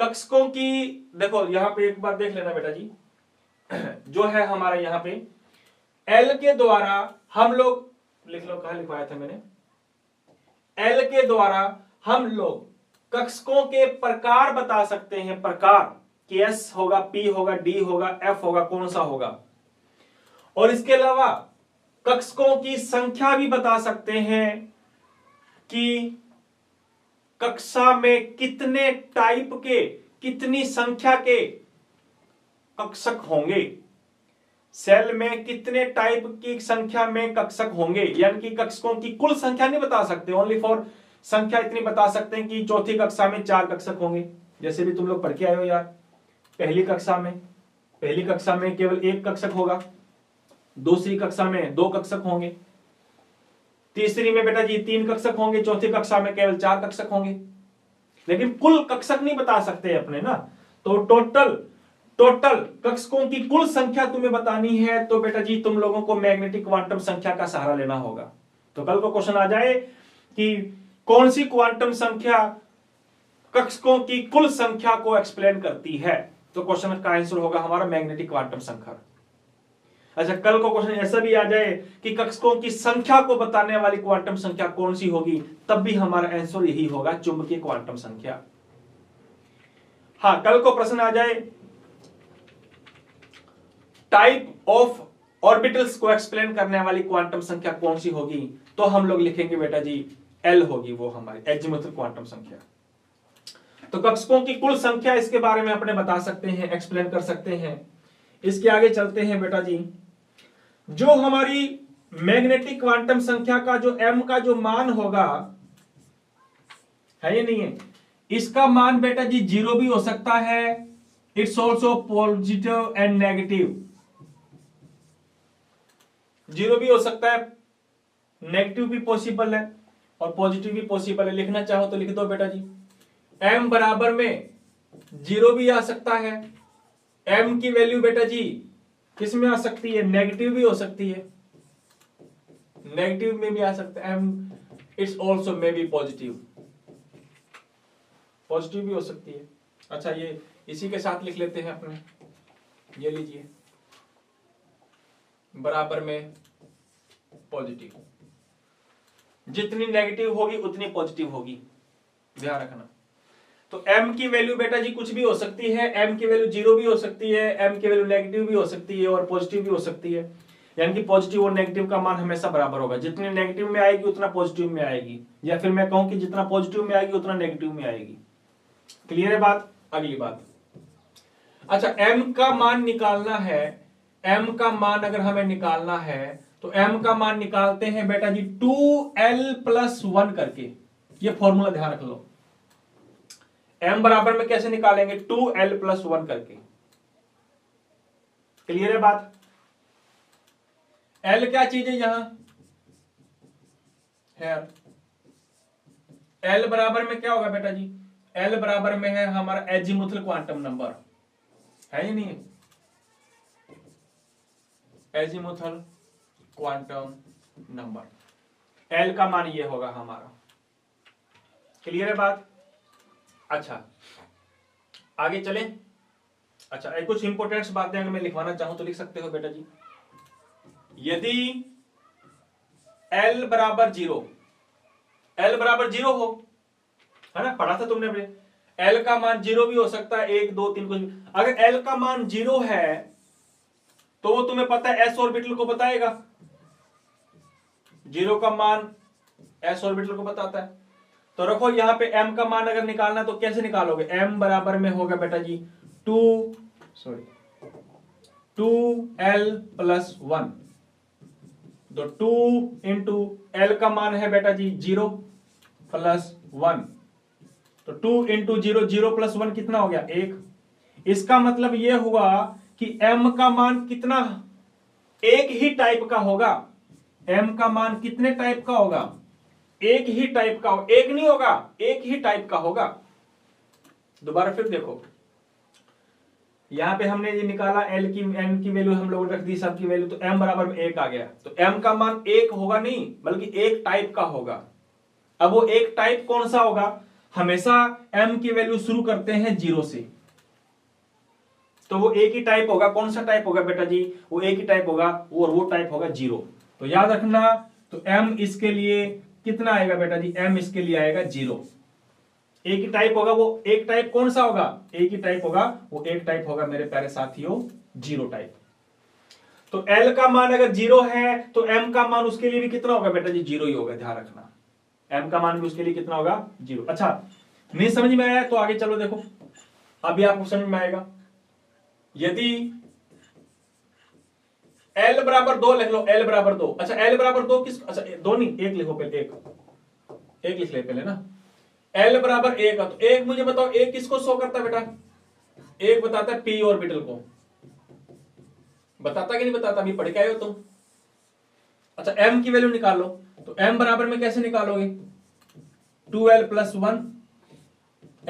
कक्षकों की देखो यहां पे एक बार देख लेना बेटा जी, जो है हमारा यहां पे एल के द्वारा हम लोग, लिख लो कहां लिखवाया था मैंने, एल के द्वारा हम लोग कक्षकों के प्रकार बता सकते हैं। प्रकार कि एस होगा, पी होगा, डी होगा, एफ होगा, कौन सा होगा। और इसके अलावा कक्षकों की संख्या भी बता सकते हैं कि कक्षा में कितने टाइप के, कितनी संख्या के कक्षक होंगे, सेल में कितने टाइप की संख्या में कक्षक होंगे। यानी कि कक्षकों की कुल संख्या नहीं बता सकते, ओनली फॉर संख्या इतनी बता सकते हैं कि चौथी कक्षा में 4 कक्षक होंगे, जैसे भी तुम लोग पढ़ के आए हो यार। पहली कक्षा में केवल 1 कक्षक होगा, दूसरी कक्षा में 2 कक्षक होंगे, तीसरी में बेटा जी 3 कक्षक होंगे, चौथी कक्षा में केवल 4 कक्षक होंगे। लेकिन कुल कक्षक नहीं बता सकते अपने ना। तो टोटल कक्षकों की कुल संख्या तुम्हें बतानी है तो बेटा जी तुम लोगों को मैग्नेटिक क्वांटम संख्या का सहारा लेना होगा। तो कल को क्वेश्चन आ जाए कि कौन सी क्वांटम संख्या कक्षकों की कुल संख्या को एक्सप्लेन करती है, तो क्वेश्चन का आंसर होगा हमारा मैग्नेटिक क्वांटम संख्या। अच्छा, कल को क्वेश्चन ऐसा भी आ जाए कि कक्षकों की संख्या को बताने वाली क्वांटम संख्या कौन सी होगी, तब भी हमारा आंसर यही होगा, चुंबकीय क्वांटम संख्या। हाँ, कल को प्रश्न आ जाए टाइप ऑफ ऑर्बिटल्स को एक्सप्लेन करने वाली क्वांटम संख्या कौन सी होगी, तो हम लोग लिखेंगे बेटा जी एल होगी, वो हमारी एजीमुथल क्वांटम संख्या। तो कक्षकों की कुल संख्या इसके बारे में अपने बता सकते हैं, एक्सप्लेन कर सकते हैं। इसके आगे चलते हैं बेटा जी, जो हमारी मैग्नेटिक क्वांटम संख्या का जो m का जो मान होगा, है या नहीं है, इसका मान बेटा जी जीरो भी हो सकता है, it's also positive and negative, zero भी हो सकता है, नेगेटिव भी पॉसिबल है और पॉजिटिव भी पॉसिबल है। लिखना चाहो तो लिख दो बेटा जी। m बराबर में जीरो भी आ सकता है, m की वैल्यू बेटा जी किस में आ सकती है, नेगेटिव भी हो सकती है, नेगेटिव में भी आ सकता है, m it's also may be positive, positive भी हो सकती है। अच्छा ये इसी के साथ लिख लेते हैं अपने, ये लीजिए बराबर में पॉजिटिव, जितनी नेगेटिव होगी उतनी पॉजिटिव होगी, ध्यान रखना। तो m की वैल्यू बेटा जी कुछ भी हो सकती है, m की वैल्यू जीरो भी हो सकती है, m की वैल्यू नेगेटिव भी हो सकती है और पॉजिटिव भी हो सकती है। यानी कि पॉजिटिव और नेगेटिव का मान हमेशा बराबर होगा, जितनी नेगेटिव में आएगी उतना पॉजिटिव में आएगी, या फिर मैं कहूं कि जितना पॉजिटिव में आएगी उतना नेगेटिव में आएगी। क्लियर है बात? अगली बात, अच्छा m का मान निकालना है, m का मान अगर हमें निकालना है तो m का मान निकालते हैं बेटा जी 2l+1 करके, ये फॉर्मूला ध्यान रख लो। m बराबर में कैसे निकालेंगे, 2l+1 करके। क्लियर है बात? l क्या चीज है यहां, है l बराबर में क्या होगा बेटा जी, l बराबर में है हमारा एजीमुथल क्वांटम नंबर, है या नहीं, एजीमुथल क्वांटम नंबर, l का मान ये होगा हमारा। क्लियर है बात? अच्छा आगे चले। अच्छा एक कुछ इंपोर्टेंट बातें अगर मैं लिखवाना चाहूं तो लिख सकते हो बेटा जी। यदि l बराबर जीरो, l बराबर जीरो हो, है ना, पढ़ा था तुमने अपने, l का मान जीरो भी हो सकता है, 1 2 3 कुछ भी। अगर l का मान जीरो है तो वो तुम्हें पता है s ऑर्बिटल को बताएगा, जीरो का मान s ऑर्बिटल को बताता है। तो रखो यहां पे m का मान अगर निकालना तो कैसे निकालोगे, m बराबर में होगा बेटा जी 2l+1, तो 2 इंटू l का मान है बेटा जी 0+1, तो 2 इंटू 0+1 कितना हो गया, 1। इसका मतलब यह हुआ कि m का मान कितना, एक ही टाइप का होगा, m का मान कितने टाइप का होगा, एक ही टाइप का, एक नहीं होगा, एक ही टाइप का होगा। दोबारा फिर देखो, यहां पे हमने ये निकाला l की n की वैल्यू हम लोग रख दी, सब की वैल्यू, तो m बराबर में 1 आ गया, तो m का मान 1 होगा नहीं बल्कि एक टाइप का होगा। अब वो एक टाइप कौन सा होगा, हमेशा m की वैल्यू शुरू करते हैं 0 से, तो वो एक ही टाइप होगा। कौन सा टाइप होगा बेटा जी, वो एक ही टाइप होगा, वो टाइप होगा 0। तो याद रखना, तो m इसके लिए कितना आएगा बेटा जी, m इसके लिए आएगा 0। एक ही टाइप होगा, वो एक टाइप कौन सा होगा, एक ही टाइप होगा, वो एक टाइप होगा मेरे प्यारे साथियों 0 टाइप। तो l का मान अगर 0 है तो m का मान उसके लिए भी कितना होगा बेटा जी, 0 ही होगा, ध्यान रखना, m का मान भी उसके लिए कितना होगा, 0। अच्छा नहीं समझ में आया तो आगे चलो देखो, अभी आपको समझ में आएगा। यदि l बराबर 2 लिख लो, l बराबर 2, अच्छा l बराबर 2 किस, अच्छा 2 नहीं 1 लिखो पहले, एक लिख ले पहले ना, l बराबर 1 तो 1 मुझे बताओ 1 किसको शो करता है बेटा, 1 बताता है p ऑर्बिटल को, बताता कि नहीं बताता, अभी पढ़ के आए हो तुम। अच्छा m की वैल्यू निकाल लो, तो m बराबर में कैसे निकालोगे, 2l+1,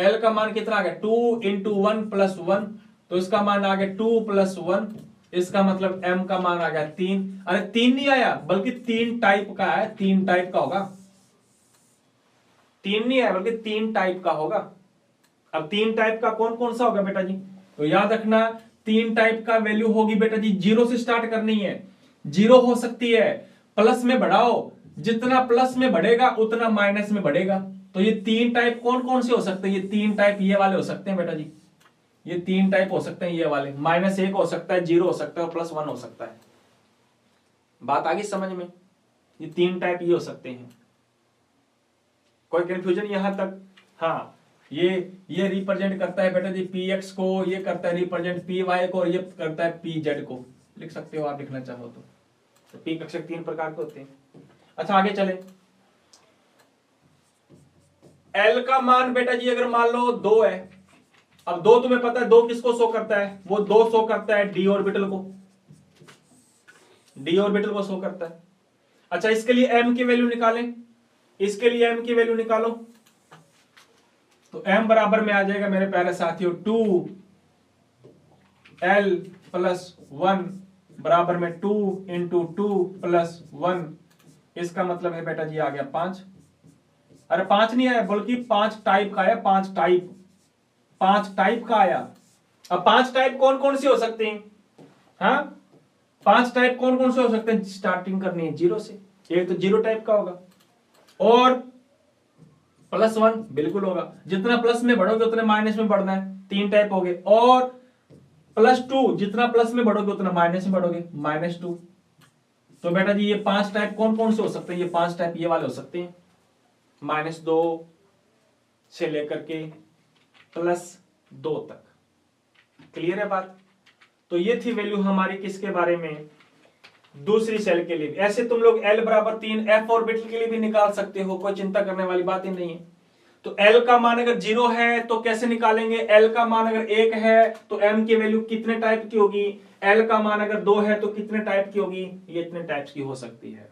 l का मान कितना आ गया, 2 इंटू 1+1, तो इसका मान आ गया 2+1, इसका मतलब m का मान आ गया 3। अरे 3 नहीं आया बल्कि 3 टाइप का है, 3 टाइप का होगा, 3 नहीं आया बल्कि 3 टाइप का होगा। अब 3 टाइप का कौन कौन सा होगा बेटा जी, तो याद रखना 3 टाइप का वैल्यू होगी बेटा जी, 0 से स्टार्ट करनी है, 0 हो सकती है, प्लस में बढ़ाओ, जितना प्लस में बढ़ेगा उतना माइनस में बढ़ेगा। तो ये 3 टाइप कौन कौन से हो सकते हैं, ये 3 टाइप ये वाले हो सकते हैं बेटा जी, ये 3 टाइप हो सकते हैं ये वाले, -1 हो सकता है, 0 हो सकता है और +1 हो सकता है। बात आ गई समझ में, ये 3 टाइप ये हो सकते हैं। कोई कंफ्यूजन यहां तक? हाँ ये रिप्रेजेंट करता है बेटा जी px को, ये करता है रिप्रेजेंट py को, और ये करता है pz को, लिख सकते हो आप लिखना चाहो तो। तो पी कक्षक 3 प्रकार के होते हैं। अच्छा आगे चले, एल का मान बेटा जी अगर मान लो 2 है, अब 2 तुम्हें पता है 2 किसको शो करता है, वो 2 शो करता है डी ऑर्बिटल को, डी ऑर्बिटल को शो करता है। अच्छा इसके लिए m की वैल्यू निकालें, इसके लिए m की वैल्यू निकालो, तो m बराबर में आ जाएगा मेरे प्यारे साथियों 2l प्लस 1 बराबर में 2 इंटू 2 प्लस 1, इसका मतलब है बेटा जी आ गया 5। अरे 5 नहीं आया बल्कि 5 टाइप का आया, 5 टाइप का आया। अब 5 टाइप कौन कौन से हो सकते हैं? हाँ 5 टाइप कौन कौन से हो सकते हैं? स्टार्टिंग करनी है 0 से, एक तो 0 टाइप का होगा और प्लस 1 बिल्कुल होगा, जितना प्लस में बढ़ोगे उतने माइनस में बढ़ना है, 3 टाइप हो गए, और प्लस 2 जितना प्लस में बढ़ोगे उतना माइनस में बढ़ोगे, -2। तो बेटा जी ये 5 टाइप कौन कौन से हो सकते हैं? ये 5 टाइप ये वाले हो सकते हैं, -2 से लेकर के +2 तक। क्लियर है बात? तो ये थी वैल्यू हमारी किसके बारे में? दूसरी सेल के लिए। ऐसे तुम लोग L बराबर 3 f ऑर्बिटल के लिए भी निकाल सकते हो, कोई चिंता करने वाली बात ही नहीं है। तो L का मान अगर 0 है तो कैसे निकालेंगे? L का मान अगर 1 है तो m की वैल्यू कितने टाइप की होगी? L का मान अगर 2 है तो कितने टाइप की होगी? ये इतने टाइप्स की हो सकती है।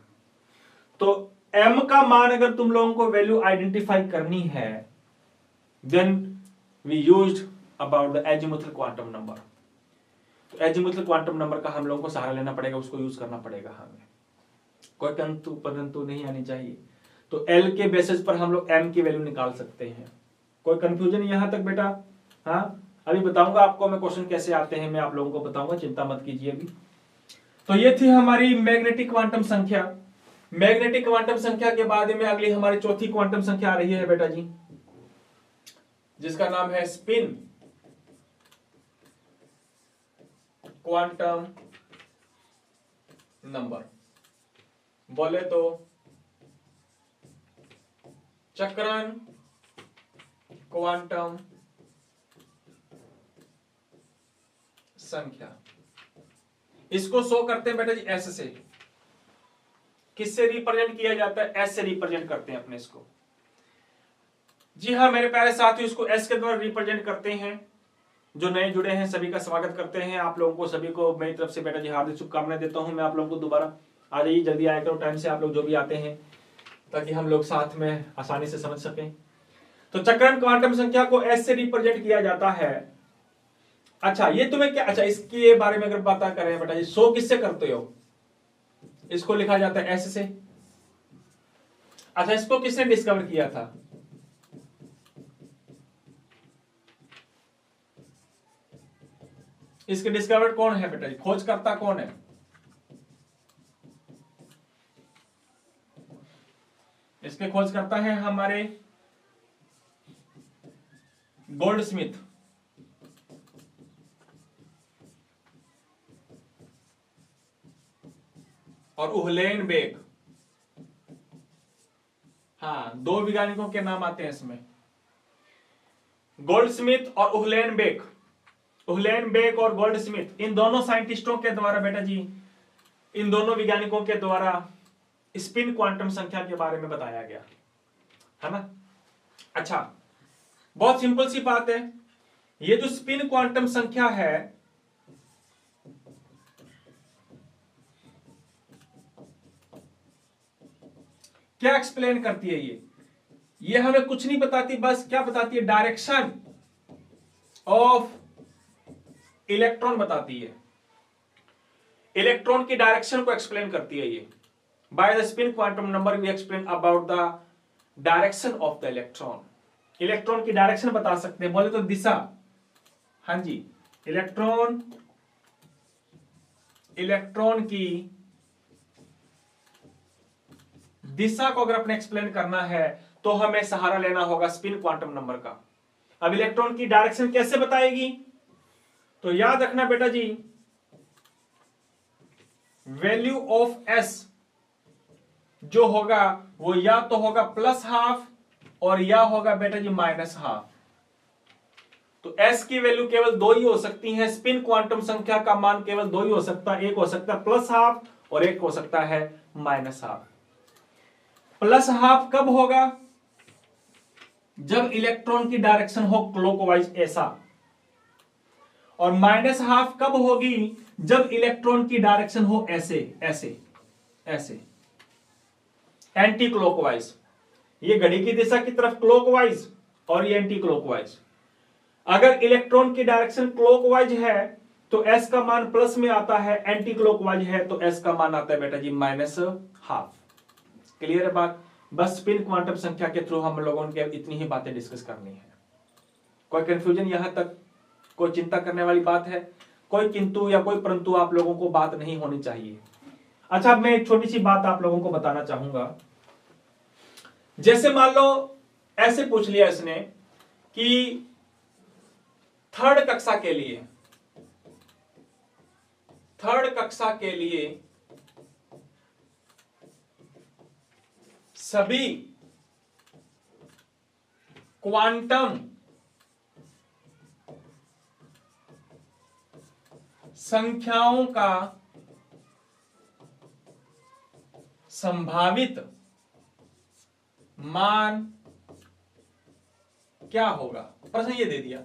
तो m का मान अगर तुम लोगों को वैल्यू आइडेंटिफाई करनी है, then we used about the azimuthal quantum number. तो एजीमुथल क्वांटम नंबर का हम लोगों को सहारा लेना पड़ेगा, उसको यूज करना पड़ेगा हमें, कोई परंतु नहीं आनी चाहिए। तो L के बेसिस पर हम लोग m की वैल्यू निकाल सकते हैं। कोई कंफ्यूजन यहां तक बेटा? हाँ अभी बताऊंगा आपको मैं क्वेश्चन कैसे आते हैं, मैं आप लोगों को बताऊंगा, चिंता मत कीजिए अभी। तो ये थी हमारी मैग्नेटिक क्वांटम संख्या। मैग्नेटिक क्वांटम संख्या के बाद में अगली हमारी चौथी क्वांटम संख्या आ रही है बेटा जी, जिसका नाम है स्पिन क्वांटम नंबर, बोले तो चक्रण क्वांटम संख्या। इसको शो करते हैं बेटा जी S से। किससे रिप्रेजेंट किया जाता है? S से रिप्रेजेंट करते हैं अपने इसको। जी हाँ मेरे प्यारे साथियों, इसको S के द्वारा रिप्रेजेंट करते हैं। जो नए जुड़े हैं सभी का स्वागत करते हैं। आप लोगों को सभी को मेरी तरफ से बेटा जी हार्दिक शुभकामनाएं देता हूं। मैं आप लोगों को दोबारा आ जाइए, जल्दी आया करो टाइम से आप लोग जो भी आते हैं, ताकि हम लोग साथ में आसानी से समझ सकें। तो चक्रण क्वांटम संख्या को S से रिप्रेजेंट किया जाता है। अच्छा ये तुम्हें क्या, अच्छा इसके बारे में अगर बात करें बेटा जी, शो किससे करते हो? इसको लिखा जाता है S से। अच्छा इसको किसने डिस्कवर किया था? इसके डिस्कवर कौन है बेटा जी? खोजकर्ता कौन है? इसके खोजकर्ता है हमारे गोल्डस्मिथ। और उहलेनबेक। हाँ 2 वैज्ञानिकों के नाम आते हैं इसमें, गोल्डस्मिथ और उहलेनबेक। उहलेनबेक और गोल्डस्मिथ, इन दोनों साइंटिस्टों के द्वारा बेटा जी, इन दोनों वैज्ञानिकों के द्वारा स्पिन क्वांटम संख्या के बारे में बताया गया है ना। अच्छा बहुत सिंपल सी बात है, ये जो स्पिन क्वांटम संख्या है क्या एक्सप्लेन करती है? ये हमें कुछ नहीं बताती, बस क्या बताती है? डायरेक्शन ऑफ इलेक्ट्रॉन बताती है। इलेक्ट्रॉन की डायरेक्शन को एक्सप्लेन करती है ये। By the spin quantum number we explain about the direction of the electron. Electron की डायरेक्शन बता सकते हैं, बोले तो दिशा। हाँ जी, इलेक्ट्रॉन की दिशा को अगर अपने एक्सप्लेन करना है तो हमें सहारा लेना होगा स्पिन क्वांटम नंबर का। अब इलेक्ट्रॉन की डायरेक्शन कैसे बताएगी? तो याद रखना बेटा जी, वैल्यू ऑफ S जो होगा वो या तो होगा +½ और या होगा बेटा जी -½ तो S की वैल्यू केवल 2 ही हो सकती है। स्पिन क्वांटम संख्या का मान केवल 2 ही हो सकता है, एक हो सकता है +½ और एक हो सकता है -12। +12 कब होगा? जब इलेक्ट्रॉन की डायरेक्शन हो क्लॉकवाइज ऐसा, और -12 कब होगी? जब इलेक्ट्रॉन की डायरेक्शन हो ऐसे ऐसे ऐसे, एंटी क्लॉकवाइज। ये घड़ी की दिशा की तरफ क्लॉकवाइज और ये एंटी क्लॉकवाइज। अगर इलेक्ट्रॉन की डायरेक्शन क्लॉकवाइज है तो s का मान प्लस में आता है, एंटी क्लॉकवाइज है तो s का मान आता है बेटा जी -12। क्लियर है बात? बस स्पिन क्वांटम संख्या के थ्रू हम लोगों ने इतनी ही बातें डिस्कस करनी है। कोई कंफ्यूजन यहां तक, कोई चिंता करने वाली बात है? कोई किंतु या कोई परंतु आप लोगों को बात नहीं होनी चाहिए। अच्छा, अब मैं एक छोटी सी बात आप लोगों को बताना चाहूंगा। जैसे मान लो ऐसे पूछ लिया इसने कि थर्ड कक्षा के लिए सभी क्वांटम संख्याओं का संभावित मान क्या होगा? प्रश्न ये दे दिया।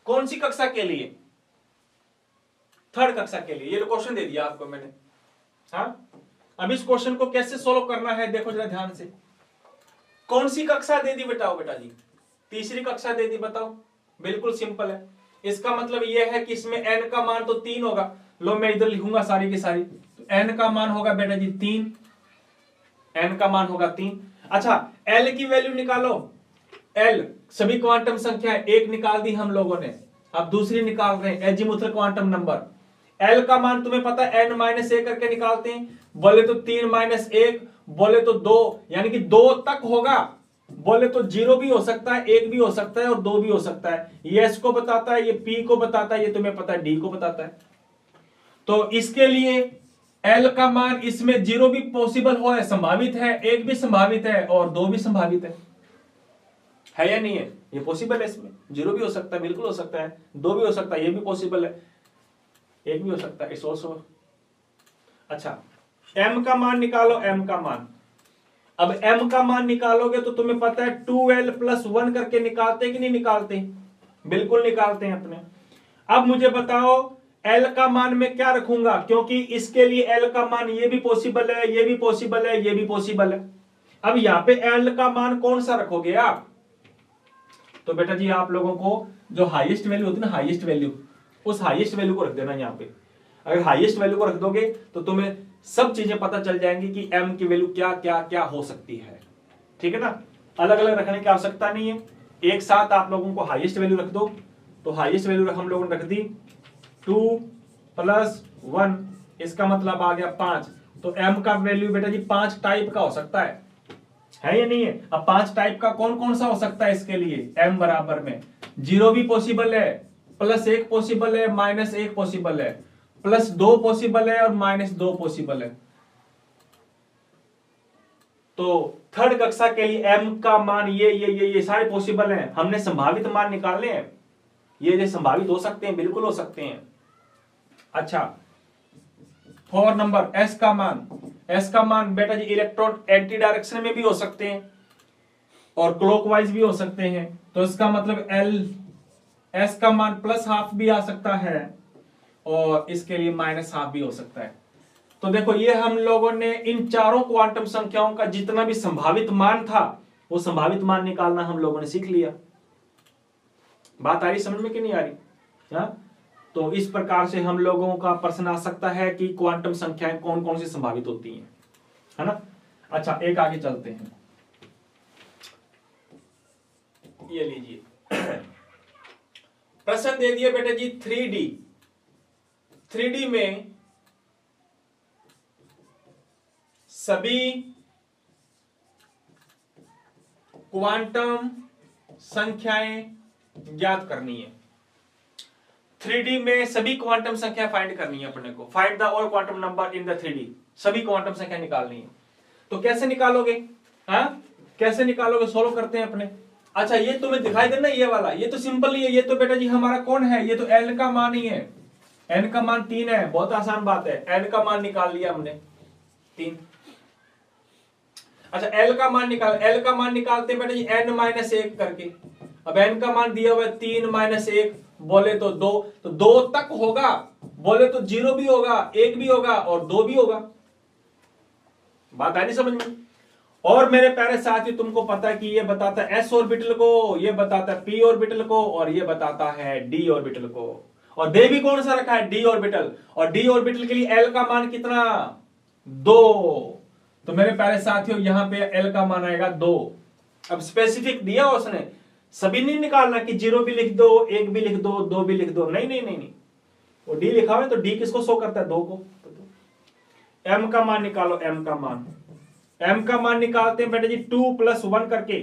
कौन सी कक्षा के लिए? थर्ड कक्षा के लिए। ये क्वेश्चन दे दिया आपको मैंने। हाँ, अब इस क्वेश्चन को कैसे सोल्व करना है देखो जरा ध्यान से। कौन सी कक्षा दे दी बताओ बेटा जी? तीसरी कक्षा दे दी, बताओ। बिल्कुल सिंपल है। इसका मतलब यह है कि इसमें n का मान तो 3 होगा। लो मैं इधर लिखूंगा सारी की सारी, तो n का मान होगा बेटा जी 3। n का मान होगा 3। अच्छा, l की वैल्यू निकालो। l सभी क्वांटम संख्या एक निकाल दी हम लोगों ने, अब दूसरी निकाल रहे हैं, एजीमुथल क्वांटम नंबर। l का मान तुम्हें पता है n-1 करके निकालते हैं। बोले तो 3-1, बोले तो 2, यानी कि 2 तक होगा। बोले तो 0 भी हो सकता है, 1 भी हो सकता है और 2 भी हो सकता है। ये s को बताता है, ये p को बताता है, ये तुम्हें पता है d को बताता है। तो इसके लिए l का मान इसमें 0 भी पॉसिबल हो है, संभावित है, 1 भी संभावित है और 2 भी संभावित है या नहीं है? ये पॉसिबल है। इसमें 0 भी हो सकता है, बिल्कुल हो सकता है, 2 भी हो सकता है, ये भी पॉसिबल है, 1 भी हो सकता है, इट्स ऑल्सो। अच्छा, m का मान निकालो, m का मान। अब m का मान निकालोगे तो तुम्हें पता है 2l + 1 करके निकालते कि नहीं निकालते? बिल्कुल निकालते हैं अपने। अब मुझे बताओ l का मान मैं क्या रखूंगा, क्योंकि इसके लिए l का मान ये भी पॉसिबल है, ये भी पॉसिबल है, ये भी पॉसिबल है। अब यहां पे l का मान कौन सा रखोगे आप? तो बेटा जी आप लोगों को जो हाईएस्ट वैल्यू होती है ना, हाईएस्ट वैल्यू, उस हाईएस्ट वैल्यू को रख देना यहां पे। अगर हाईएस्ट वैल्यू को रख दोगे तो तुम्हें सब चीजें पता चल जाएंगी कि m की वैल्यू क्या क्या क्या हो सकती है। ठीक है ना? अलग अलग रखने की आवश्यकता नहीं है, एक साथ आप लोगों को हाईएस्ट वैल्यू रख दो। तो हाईएस्ट वैल्यू हम लोगों ने रख दी 2 + 1, इसका मतलब आ गया 5। तो m का वैल्यू बेटा जी 5 टाइप का हो सकता है या नहीं है? अब 5 टाइप का कौन कौन सा हो सकता है? इसके लिए m बराबर में 0 भी पॉसिबल है, +1 पॉसिबल है, -1 पॉसिबल है, +2 पॉसिबल है और -2 पॉसिबल है। तो थर्ड कक्षा के लिए m का मान ये सारे पॉसिबल हैं। हमने संभावित मान निकालने हैं, ये संभावित हो सकते हैं, बिल्कुल हो सकते हैं। अच्छा, 4 नंबर s का मान बेटा जी इलेक्ट्रॉन एंटी डायरेक्शन में भी हो सकते हैं और क्लॉकवाइज भी हो सकते हैं। तो इसका मतलब s का मान +12 भी आ सकता है और इसके लिए -12 भी हो सकता है। तो देखो ये हम लोगों ने इन चारों क्वांटम संख्याओं का जितना भी संभावित मान था वो संभावित मान निकालना हम लोगों ने सीख लिया। बात आ रही समझ में कि नहीं आ रही? हाँ, तो इस प्रकार से हम लोगों का प्रश्न आ सकता है कि क्वांटम संख्याएं कौन कौन सी संभावित होती हैं, है ना? अच्छा, एक आगे चलते हैं। ये लीजिए प्रश्न दे दिए बेटा जी 3D में सभी क्वांटम संख्याएं ज्ञात करनी है। 3D में सभी क्वांटम संख्या फाइंड करनी है अपने को। Find the all quantum number in the 3D, सभी क्वांटम संख्या निकालनी है। तो कैसे निकालोगे? हाँ, कैसे निकालोगे? सोल्व करते हैं अपने। अच्छा, ये तुम्हें दिखाई देना, ये वाला ये तो सिंपल ही है। ये तो बेटा जी हमारा कौन है? ये तो L का मान ही है। n का मान 3 है, बहुत आसान बात है, n का मान निकाल लिया हमने 3। अच्छा l का मान निकालते बेटा जी n माइनस 1 करके। अब n का मान दिया हुआ है 3 माइनस 1 बोले तो 2, तो 2 तक होगा, बोले तो 0 भी होगा, 1 भी होगा और 2 भी होगा। बात आई नहीं समझ में? और मेरे प्यारे साथी तुमको पता है कि ये बताता है s ऑर्बिटल को, ये बताता है p ऑर्बिटल को, और ये बताता है d ऑर्बिटल को। और दे भी कौन सा रखा है? d orbital. और d ऑर्बिटल के लिए l का मान कितना? 2। तो मेरे प्यारे साथियों यहां पे l का मान आएगा 2। अब स्पेसिफिक दिया उसने, सभी नहीं निकालना कि 0 भी लिख दो, 1 भी लिख दो, 2 भी लिख दो, नहीं नहीं नहीं नहीं, वो d लिखा हुआ है तो d किसको शो करता है? 2 को। m का मान निकालो, m का मान निकालते हैं बेटा जी 2 + 1 करके।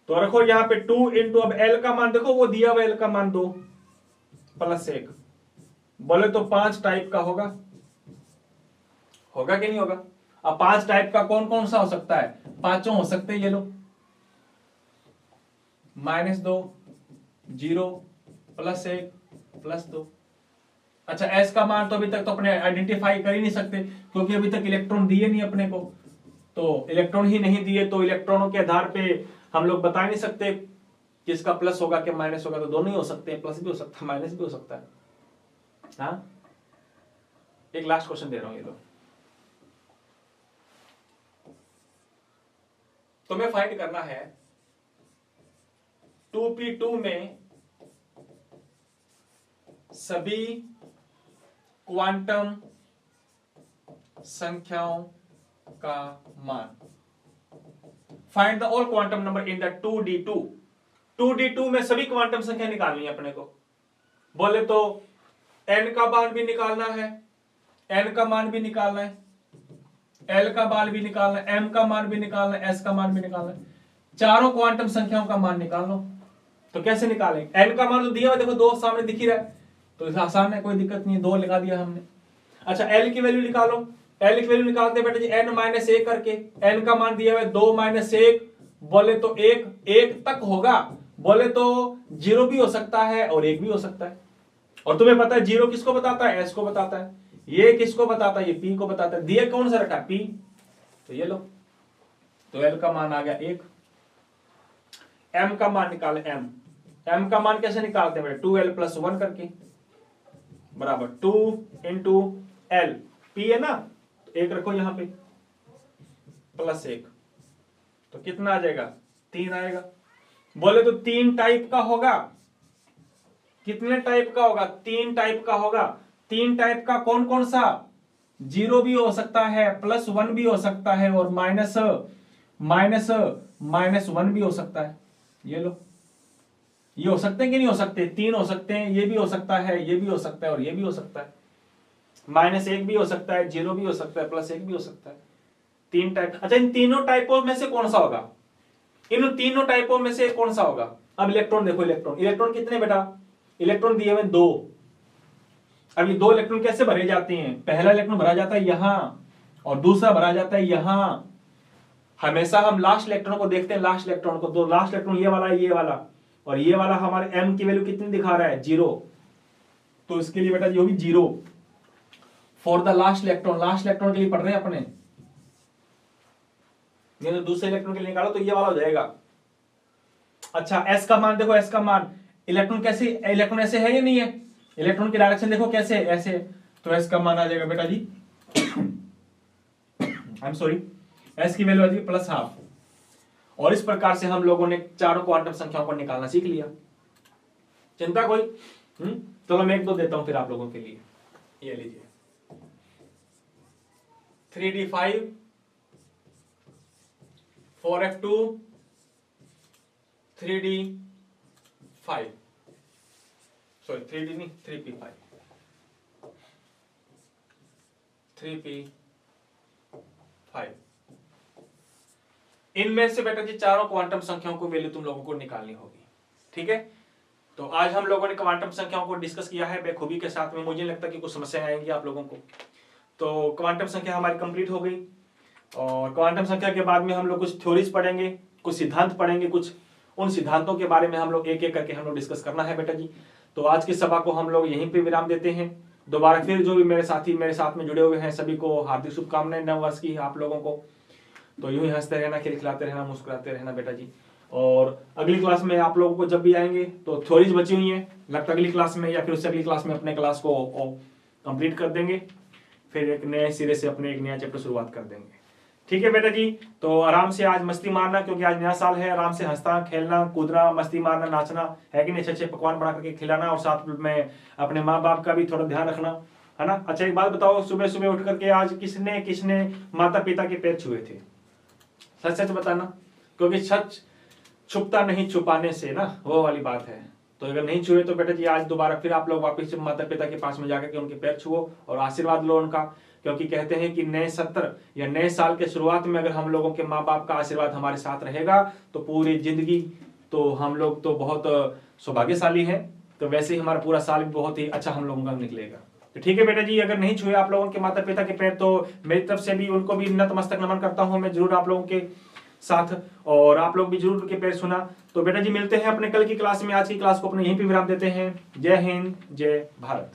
तो रखो यहां पे 2 इंटू, अब l का मान देखो वो दिया हुआ l का मान 2 + 1, बोले तो 5 टाइप का होगा कि नहीं होगा? अब 5 टाइप का कौन कौन सा हो सकता है? पांचों हो सकते हैं, ये लो -2, 0, +1, +2। अच्छा s का मान तो अभी तक तो अपने आइडेंटिफाई कर ही नहीं सकते, क्योंकि अभी तक इलेक्ट्रॉन दिए नहीं अपने को, तो इलेक्ट्रॉन ही नहीं दिए, तो इलेक्ट्रॉनों के आधार पे हम लोग बता नहीं सकते किसका प्लस होगा कि माइनस होगा। तो दोनों ही हो सकते हैं, प्लस भी हो सकता है, माइनस भी हो सकता है। हाँ, एक लास्ट क्वेश्चन दे रहा हूं, ये लो। तुम्हें फाइंड करना है 2p2 में सभी क्वांटम संख्याओं का मान। Find the all quantum number in the 2d2। 2d2 में सभी क्वांटम संख्या निकालनी है अपने को। बोले तो n का मान भी निकालना है, n का मान भी निकालना है, l का मान भी निकालना है, m का मान भी निकालना है, s का मान भी निकालना है। चारों क्वांटम संख्याओं का मान निकाल लो। तो कैसे निकालें? n का मान तो दिया हुआ, देखो 2 सामने दिख ही रहा है, तो आसान है, कोई दिक्कत नहीं है, 2 लगा दिया हमने। अच्छा l की वैल्यू निकालो। l की वैल्यू निकालते बेटा जी n माइनस 1 करके। n का मान दिया हुआ है 2 - 1, बोले तो 1 तक होगा, बोले तो 0 भी हो सकता है और 1 भी हो सकता है। और तुम्हें पता है 0 किसको बताता है? s को बताता है। ये किसको बताता है? ये p को बताता है। दिए कौन सा रखा है? p। तो ये लो, तो l का मान आ गया 1। m का मान निकाले, m का मान कैसे निकालते हैं? 2l + 1 करके, बराबर 2 इंटू l, p है ना, तो 1 रखो यहां पे, +1, तो कितना आ जाएगा? 3 आएगा। बोले तो 3 टाइप का होगा। कितने टाइप का होगा? 3 टाइप का होगा। 3 टाइप का कौन कौन सा? 0 भी हो सकता है, +1 भी हो सकता है, और -1 भी हो सकता है। ये लो, ये हो सकते हैं कि नहीं हो सकते? 3 हो सकते हैं, ये भी हो सकता है, ये भी हो सकता है, और ये भी हो सकता है। -1 भी हो सकता है, 0 भी हो सकता है, +1 भी हो सकता है। 3 टाइप। अच्छा, इन तीनों टाइपों में से कौन सा होगा? इन तीनों टाइपों में से कौन सा होगा? अब इलेक्ट्रॉन देखो, इलेक्ट्रॉन कितने बेटा? इलेक्ट्रॉन दिए हुए 2। अब ये 2 इलेक्ट्रॉन कैसे भरे जाते हैं? पहला इलेक्ट्रॉन भरा जाता है यहां, और दूसरा भरा जाता है यहां। हमेशा हम लास्ट इलेक्ट्रॉन को देखते हैं, लास्ट इलेक्ट्रॉन को। तो लास्ट इलेक्ट्रॉन ये वाला, ये वाला, और ये वाला हमारे m की वैल्यू कितनी दिखा रहा है? 0। तो इसके लिए बेटा जो भी 0 for the last electron, last electron के लिए पढ़ रहे हैं अपने, ये तो दूसरे इलेक्ट्रॉन के लिए निकालो तो ये वाला हो जाएगा। अच्छा, s का मान देखो, s का मान, इलेक्ट्रॉन कैसे, इलेक्ट्रॉन ऐसे है या नहीं है? इलेक्ट्रॉन की डायरेक्शन देखो कैसे है, ऐसे। तो s का मान आ जाएगा बेटा जी आई एम सॉरी, s की वैल्यू आ जाएगी +½ और इस प्रकार से हम लोगों ने चारों क्वांटम संख्याओं को निकालना सीख लिया। चिंता कोई? चलो मैं 1-2 देता हूं फिर आप लोगों के लिए। ये लीजिए 3d5, 4f2, 3d5, sorry 3d नहीं, 3p5, 3p5। इनमें से बेटा जी चारों क्वांटम संख्याओं को वैल्यू तुम लोगों को निकालनी होगी। ठीक है, तो आज हम लोगों ने क्वांटम संख्याओं को डिस्कस किया है बेखूबी के साथ में। मुझे नहीं लगता कि कुछ समस्याएं आएंगी आप लोगों को। तो क्वांटम संख्या हमारी कंप्लीट हो गई, और क्वांटम संख्या के बाद में हम लोग कुछ थ्योरीज पढ़ेंगे, कुछ सिद्धांत पढ़ेंगे, कुछ उन सिद्धांतों के बारे में हम लोग एक एक करके हम लोग डिस्कस करना है बेटा जी। तो आज की सभा को हम लोग यहीं पे विराम देते हैं। दोबारा फिर जो भी मेरे साथी मेरे साथ में जुड़े हुए हैं सभी को हार्दिक शुभकामनाएं नव वर्ष की आप लोगों को। तो यूं ही हंसते रहना, खिलखिलाते रहना, मुस्कुराते रहना बेटा जी। और अगली क्लास में आप लोगों को जब भी आएंगे तो थ्योरीज बची हुई है, लगता अगली क्लास में या फिर उससे अगली क्लास में अपने क्लास को कंप्लीट कर देंगे, फिर एक नए सिरे से अपने एक नया चैप्टर शुरुआत कर देंगे। ठीक है बेटा जी। तो आराम से आज मस्ती मारना, क्योंकि आज नया साल है। आराम से हंसना, खेलना, कूदना, मस्ती मारना, नाचना है कि नहीं, अच्छे अच्छे पकवान बना करके खिलाना, और साथ में अपने माँ बाप का भी थोड़ा ध्यान रखना, है ना। अच्छा एक बात बताओ, सुबह सुबह उठ करके आज किसने किसने माता पिता के पैर छुए थे? सच सच बताना, क्योंकि सच छुपता नहीं छुपाने से ना, वो वाली बात है। तो अगर नहीं छुए तो बेटा जी आज दोबारा फिर आप लोग वापस माता पिता के पास में जाकर के उनके पैर छुओ और आशीर्वाद लो उनका, क्योंकि कहते हैं कि नए सत्र या नए साल के शुरुआत में अगर हम लोगों के माँ बाप का आशीर्वाद हमारे साथ रहेगा तो पूरी जिंदगी तो हम लोग तो बहुत सौभाग्यशाली है। तो वैसे ही हमारा पूरा साल भी बहुत ही अच्छा हम लोगों का निकलेगा। तो ठीक है बेटा जी, अगर नहीं छुए आप लोगों के माता पिता के पैर तो मेरी तरफ से भी उनको भी नतमस्तक नमन करता हूँ मैं जरूर आप लोगों के साथ, और आप लोग भी जरूर उनके पैर सुना। तो बेटा जी मिलते हैं अपने कल की क्लास में। आज की क्लास को अपने यहीं पे विराम देते हैं। जय हिंद, जय भारत।